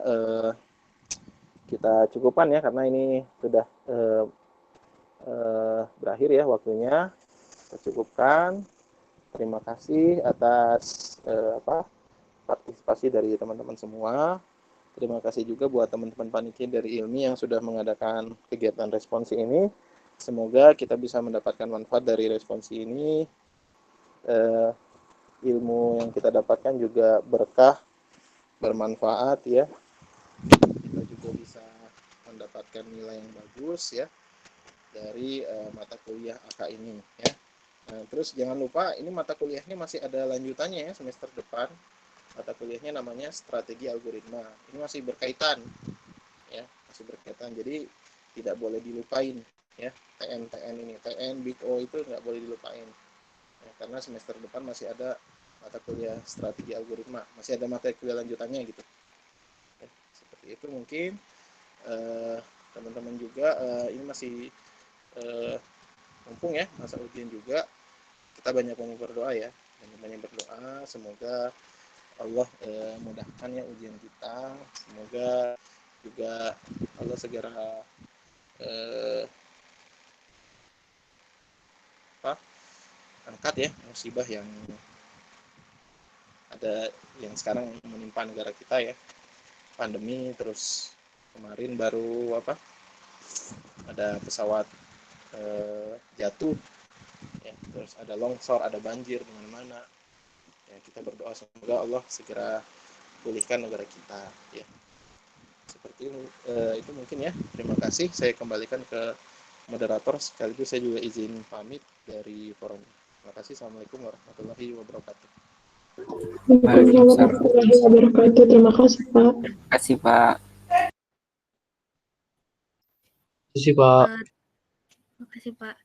kita cukupkan ya, karena ini sudah berakhir ya waktunya. Kita cukupkan. Terima kasih atas partisipasi dari teman-teman semua. Terima kasih juga buat teman-teman panitia dari ILMI yang sudah mengadakan kegiatan responsi ini. Semoga kita bisa mendapatkan manfaat dari responsi ini. Ilmu yang kita dapatkan juga berkah, bermanfaat ya. Kita juga bisa mendapatkan nilai yang bagus ya dari mata kuliah AK ini ya. Nah, terus jangan lupa ini mata kuliahnya masih ada lanjutannya ya semester depan. Mata kuliahnya namanya strategi algoritma. Ini masih berkaitan ya, masih berkaitan. Jadi tidak boleh dilupain ya. TN ini, TN Big O itu nggak boleh dilupain. Ya, karena semester depan masih ada mata kuliah strategi algoritma, masih ada mata kuliah lanjutannya gitu. Ya, seperti itu mungkin teman-teman juga ini masih mumpung ya masa ujian juga, kita banyak berdoa ya, banyak berdoa semoga Allah mudahkan ya ujian kita, semoga juga Allah segera angkat ya musibah yang ada, yang sekarang menimpa negara kita ya, pandemi, terus kemarin baru ada pesawat jatuh ya, terus ada longsor, ada banjir di mana-mana ya. Kita berdoa semoga Allah segera pulihkan negara kita ya. Seperti itu mungkin ya. Terima kasih, saya kembalikan ke moderator, sekaligus saya juga izin pamit dari forum. Terima kasih. Assalamualaikum warahmatullahi wabarakatuh. Waalaikumsalam warahmatullahi wabarakatuh. Terima kasih, Pak. Terima kasih, Pak. Terima kasih, Pak. Terima kasih, Pak.